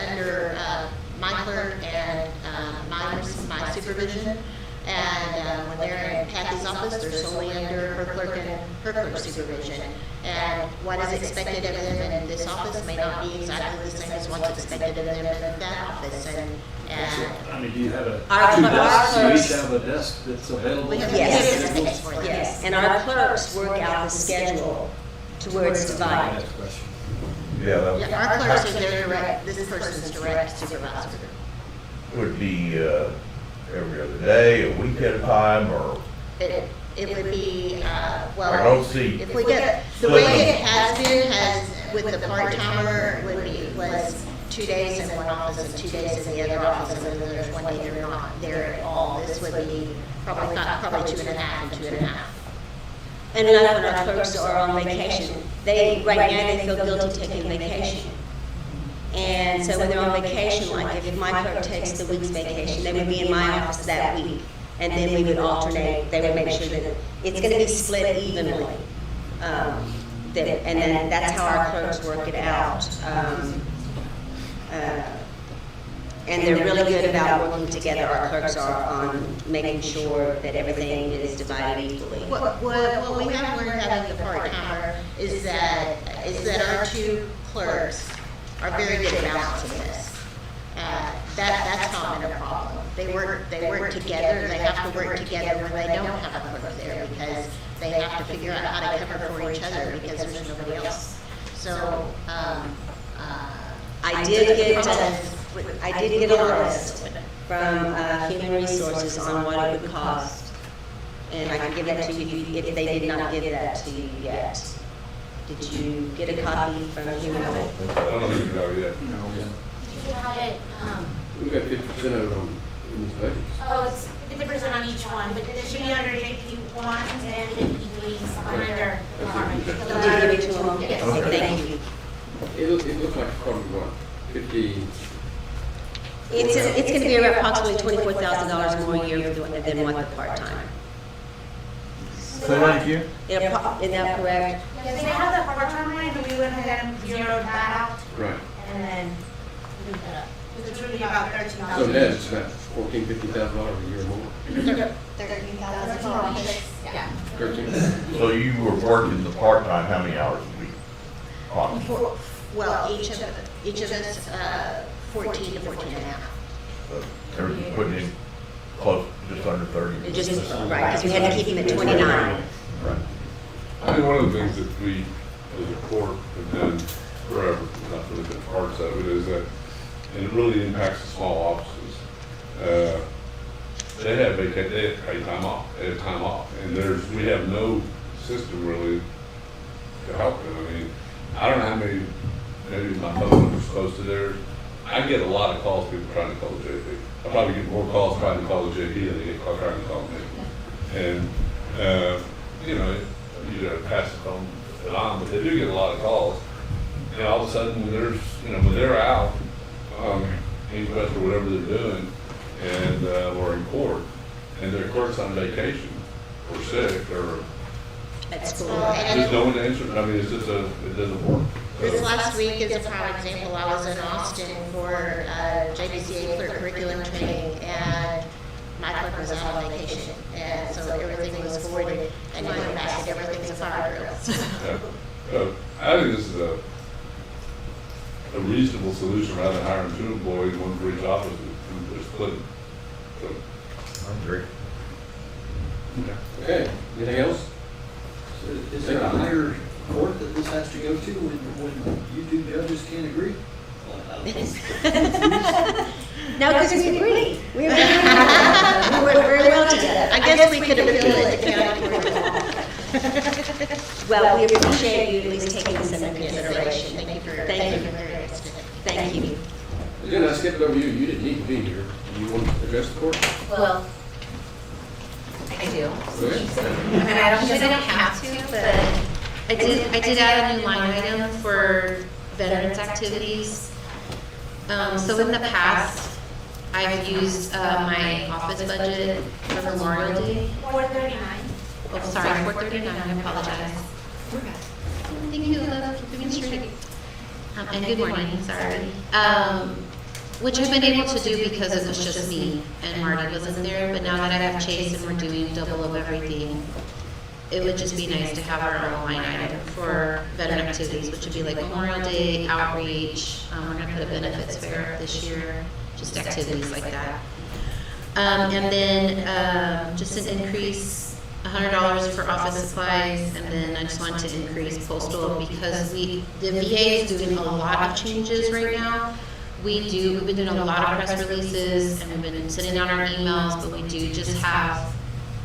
under my clerk and my supervision. And when they're in Kathy's office, they're solely under her clerk and her clerk's supervision. And what is expected of them in this office may not be exactly the same as what's expected of them in that office. I mean, do you have Our two desks? Do you clerks- each have a desk that's available? We have Yes. space for them. Yes, and our clerks work out the schedule to where it's divided. Next question. Yeah, that Yeah, our clerks are their direct, this person's direct supervisor. would be, every other day, a week at a time, or? It would be, well. I don't see- If we get, the way it has been, with the part-timer, was 2 days in one office and 2 days in the other office, and then there's 1 day they're not there at all. This would be probably 2.5 and 2.5. And like when our clerks are on vacation, right now they feel guilty taking vacation. And so when they're on vacation, like if my clerk takes the week's vacation, they would be in my office that week. And then we would alternate, they would make sure that it's gonna be split evenly. And then that's how our clerks work it out. And they're really good about working together. Our clerks are on making sure that everything is divided equally. What we have learned having the part-timer is that our two clerks are very good at balancing this. That's not been a problem. They work together. They have to work together when they don't have a clerk there, because they have to figure out how to cover for each other because there's nobody else. So I did get a list from Human Resources on what it would cost, and I can give that to you if they did not give that to you yet. Did you get a copy from Human Resources? I don't think we know yet. Did you have it, We've got 50% of it in this budget. oh, it's 50% on each one, but it should be under JP one and JP3 under department. Did you give it to them? Yes. Okay, thank you. It looks like probably what, 50, It's gonna be around approximately $24,000 more a year than what the part-time. Say that again? Isn't that correct? Yes, they have the part-time rate, but we went ahead and zeroed that out, right. and then moved it up. It's really about So 13,000. net, it's about $50,000 a year more. 13,000. Yeah. 13. So you were working the part-time, how many hours a week? Approximately? well, each of us 14 to 14 and a half. They're putting in close, just under 30. Just, right, because we had to keep them at 29. Right. I think one of the things that we, as a court, have done forever, not really been parts of it, is that, and it really impacts the small offices. They have paid time off, they have time off, and we have no system really to help them. I mean, I don't know how many, maybe my husband was supposed to there I get a lot of calls, people trying to call the JP. I probably get more calls trying to call the JP than they get calls trying to call me. And, you know, you gotta pass the phone on, but they do get a lot of calls. And all of a sudden, when there's, you know, when they're out, inquest or whatever they're doing, and, or in court, and their clerk's on vacation, or sick, or At school. there's no one to answer, I mean, it's just it doesn't work. This last week is a prime example. I was in Austin for JBCA clerk curriculum training, and my clerk was out on vacation, and so everything was forwarded, and then back, and everything's a fire drill. Yeah. I think this is a reasonable solution, rather than hiring 2 employees, one for each office, and they're splitting. So, I agree. Okay, anything else? Is there a higher court that this has to go to when you two judges can't agree? No, because we agree. We work very well together. I guess we could appeal it to county court of law. Well, we appreciate you at least taking this into consideration. Thank you for your Thank you. Jen, I skipped over you. You didn't need to be here. Do you want to address the court? Well, I do. Okay. I mean, I don't have to, but I did add a new line item for veterans activities. So in the past, I've used my office budget for Memorial Day. 439. Oh, sorry, 439, I apologize. Thank you, love, for being straight. And good morning, sorry. Which I've been able to do because it was just me and Marty wasn't there, but now that I have Chase and we're doing double of everything, it would just be nice to have our own line item for veteran activities, which would be like Memorial Day, outreach, we're gonna put a benefits fair this year, just activities like that. And then just an increase, $100 for office supplies, and then I just want to increase postal because the VA is doing a lot of changes right now. We've been doing a lot of press releases and we've been sending out our emails, but we do just have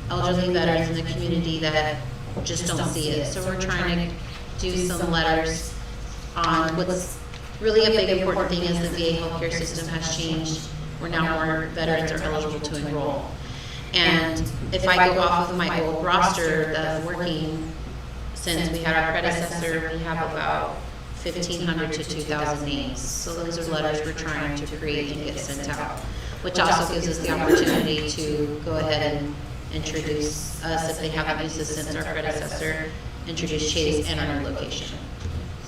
elderly veterans in the community that just don't see it. So we're trying to do some letters on what's really a big important thing is the VA healthcare system has changed. Where now more veterans are eligible to enroll. And if I go off of my old roster of working since we had our predecessor, we have about 1,500 to 2,000 names. So those are letters we're trying to create and get sent out, which also gives us the opportunity to go ahead and introduce us if they haven't used us since our predecessor, introduce Chase and our new location.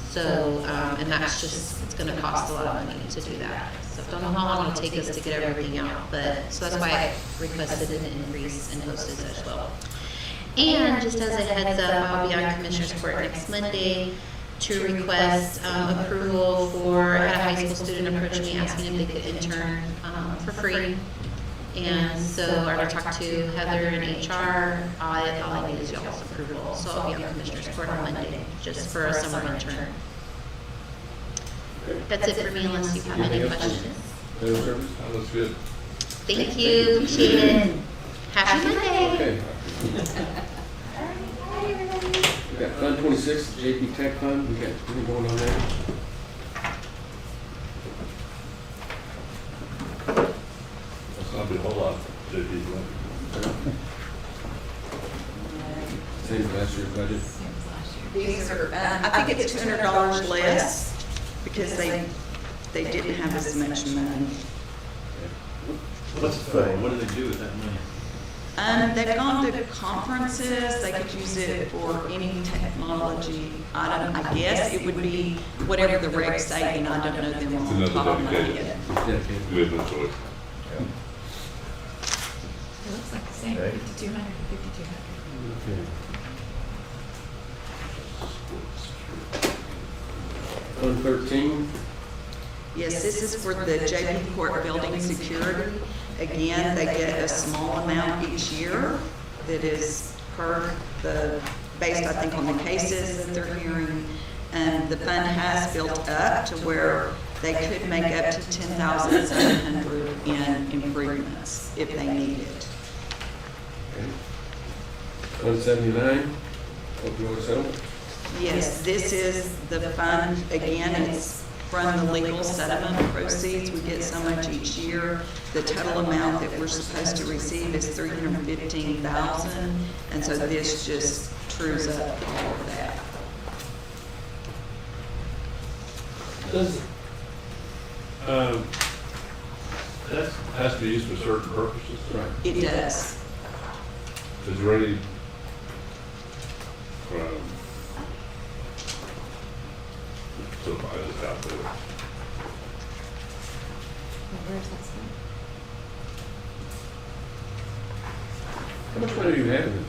So, and that's just, it's gonna cost a lot of money to do that. So I don't know how long it'll take us to get everything out, but, so that's why I requested an increase in postage as well. And just as a heads up, I'll be on Commissioner's Court next Monday to request approval for, I had a high school student approach me asking if they could intern for free. And so I already talked to Heather in HR, all I need is y'all's approval. So I'll be on Commissioner's Court on Monday, just for a summer intern. That's it for me unless you have any questions. That looks good. Thank you, appreciate it. Happy Monday. Okay. We got Fund 26, JP Tech Fund. We got anything going on there? That's not a whole lot, JP. Same as last year's budget. These are, I think it's $200 less because they didn't have as much money. What do they do with that money? They've gone to conferences, they could use it for any technology item. I guess it would be whatever the regs say, and I don't know them It's on the top another of my dedicated. head. We have no choice. It looks like the same, 5,200 to 5,200. Okay. Fund 13. Yes, this is for the JP Court Building Security. Again, they get a small amount each year that is based, I think, on the cases that they're hearing. And the fund has built up to where they could make up to $10,700 in improvements if they need it. Okay. Fund 79, opioid settlement. Yes, this is the fund, again, it's from the legal settlement proceeds. We get so much each year. The total amount that we're supposed to receive is $315,000, and so this just trues up all of that. Does, that has to be used for certain purposes. Right. It does. Is there any, so I just out there. How much money do you have in it?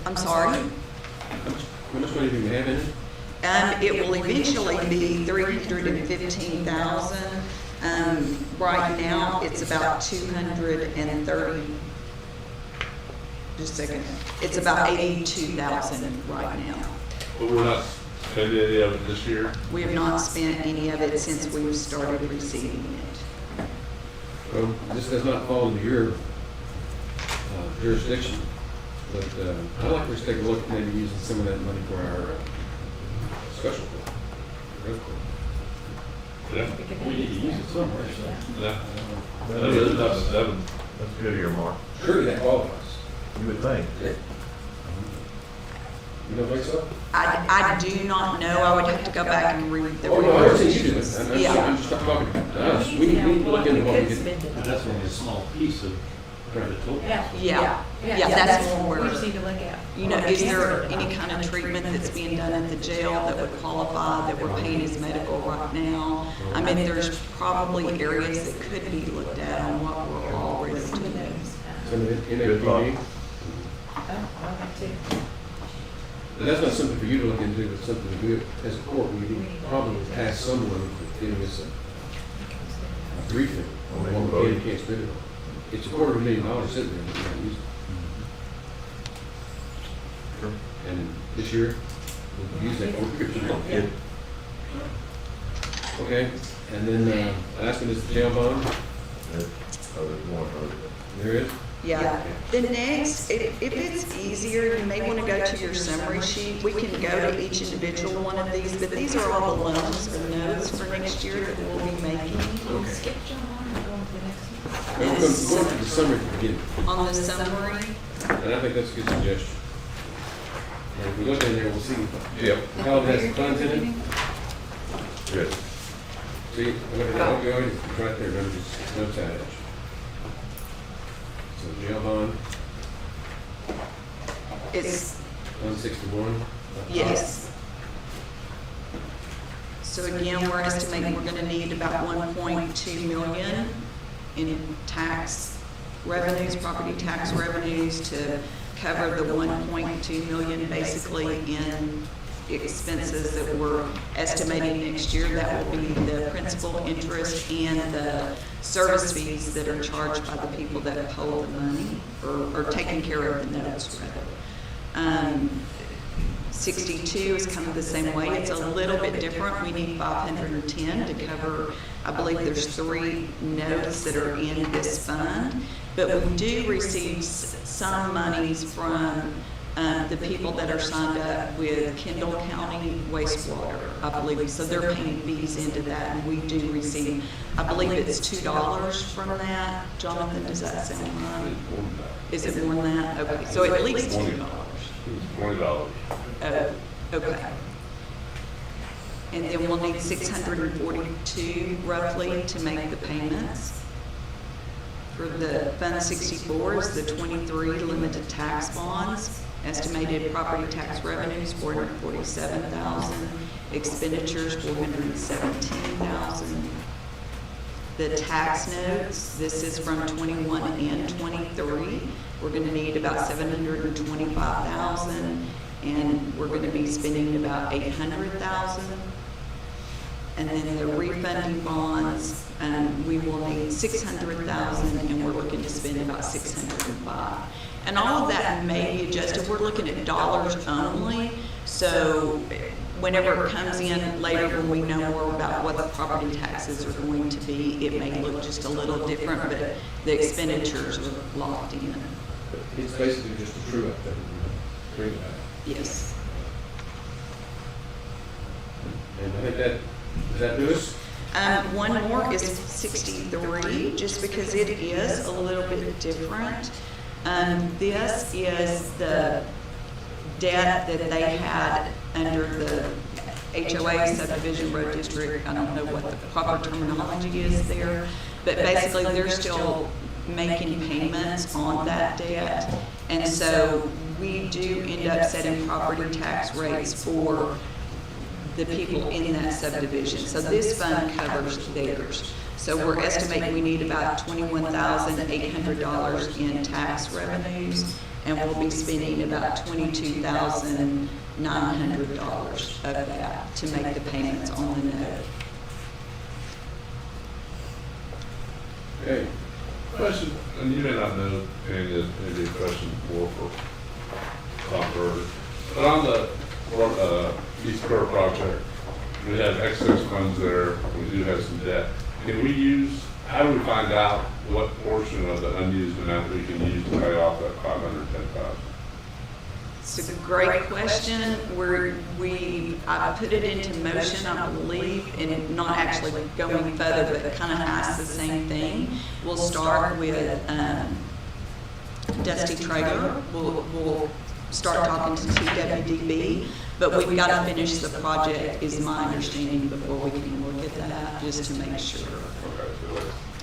I'm sorry? How much money do you have in it? It will eventually be $315,000. Right now, it's about 230. Just a second. It's about 82,000 right now. But we're not spending any of it this year? We have not spent any of it since we've started receiving it. Well, this does not fall into your jurisdiction, but I'd like to take a look at maybe using some of that money for our special court. Drug court. Yeah. We need to use it somewhere, so. Yeah. That's good earmark. Surely that qualifies. You would think. You don't think so? I do not know. I would have to go back and read the. Oh, no, I understand you do this. I'm Yeah. just talking about us. We need to look into what we can. But that's only a small piece of the total. Yeah, that's what We just we're, need to look at. you know, is there any kind of treatment that's being done at the jail that would qualify, that we're paying as medical right now? I mean, there's probably areas that could be looked at on what we're already doing. Some of it in NAPD. But that's not something for you to look into, but something to do as a court. We need probably pass someone giving us a briefing on what we can't spend it on. It's $250,000 sitting there that we're not using. And this year, we'll use that $250,000. Okay, and then last one is the jail bond. There is? Yeah. The next, if it's easier, you may want to go to your summary sheet. We can go to each individual one of these, but these are all the loans or notes for next year that we'll be making. Okay. We'll go to the summary at the beginning. On the summary, And I think that's a good suggestion. And if we look in there, we'll see Yep. how it has the funds in it. Good. See, look at that, okay, it's right there, remember, just notes out at you. So jail bond, it's, 161. yes. So again, we're estimating we're gonna need about 1.2 million in tax revenues, property tax revenues to cover the 1.2 million basically in expenses that we're estimating next year. That will be the principal, interest, and the service fees that are charged by the people that hold the money or taking care of the notes, rather. 62 is kind of the same way. It's a little bit different. We need 510 to cover, I believe there's 3 notes that are in this fund, but we do receive some monies from the people that are signed up with Kendall County wastewater, I believe. So they're paying fees into that, and we do receive, I believe it's $2 from that. Jonathan, does that sound right? Is it more than that? Okay, so at least $2. $20. Oh, okay. And then we'll need 642 roughly to make the payments. For the Fund 64 is the 23 limited tax bonds. Estimated property tax revenues, 447,000. Expenditures, 417,000. The tax notes, this is from 21 and 23. We're gonna need about 725,000, and we're gonna be spending about 800,000. And then the refunding bonds, we will need 600,000, and we're looking to spend about 605. And all of that may be adjusted. We're looking at dollars only, so whenever it comes in later when we know more about what the property taxes are going to be, it may look just a little different, but the expenditures are locked in. It's basically just a true up that we bring back. Yes. And I think does that do us? One more is 63, just because it is a little bit different. This is the debt that they had under the HOA subdivision road district. I don't know what the proper terminology is there, but basically they're still making payments on that debt. And so we do end up setting property tax rates for the people in that subdivision. So this fund covers theirs. So we're estimating we need about $21,800 in tax revenues, and we'll be spending about $22,900 of that to make the payments on the note. Okay. Question, and you may not know, and it may be a question more for Dr. but on the East Curve project, we have excess funds there, we do have some debt. Can we use, how do we find out what portion of the unused amount we can use to pay off that $510,000? It's a great question. I put it into motion, I believe, and not actually going further, but kind of ask the same thing. We'll start with Dusty Traeger. We'll start talking to TWDB, but we've got to finish the project, is my understanding, before we can look at that, just to make sure.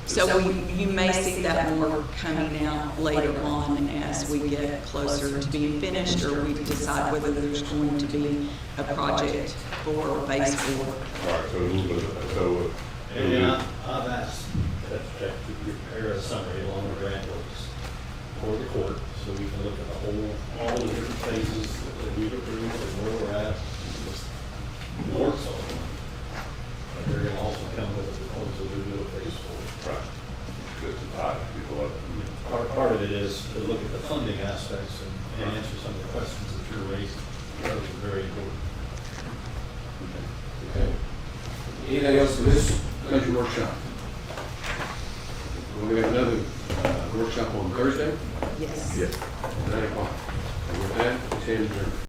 So you may see that more coming out later on as we get closer to being finished, or we decide whether there's going to be a project for base board. Right, so a little bit of that. So, And I've asked that to prepare a summary along with grant works for the court, so we can look at all the different phases that we've approved and where we're at. More so. But they're gonna also come with a proposal to do a phase 4. right. Good to tie people up. Part of it is to look at the funding aspects and answer some of the questions that you're raising. That was very important. Okay. Anything else for this budget workshop? Will we have another workshop on Thursday? Yes. Yes. 9 o'clock. And with that, we stand adjourned.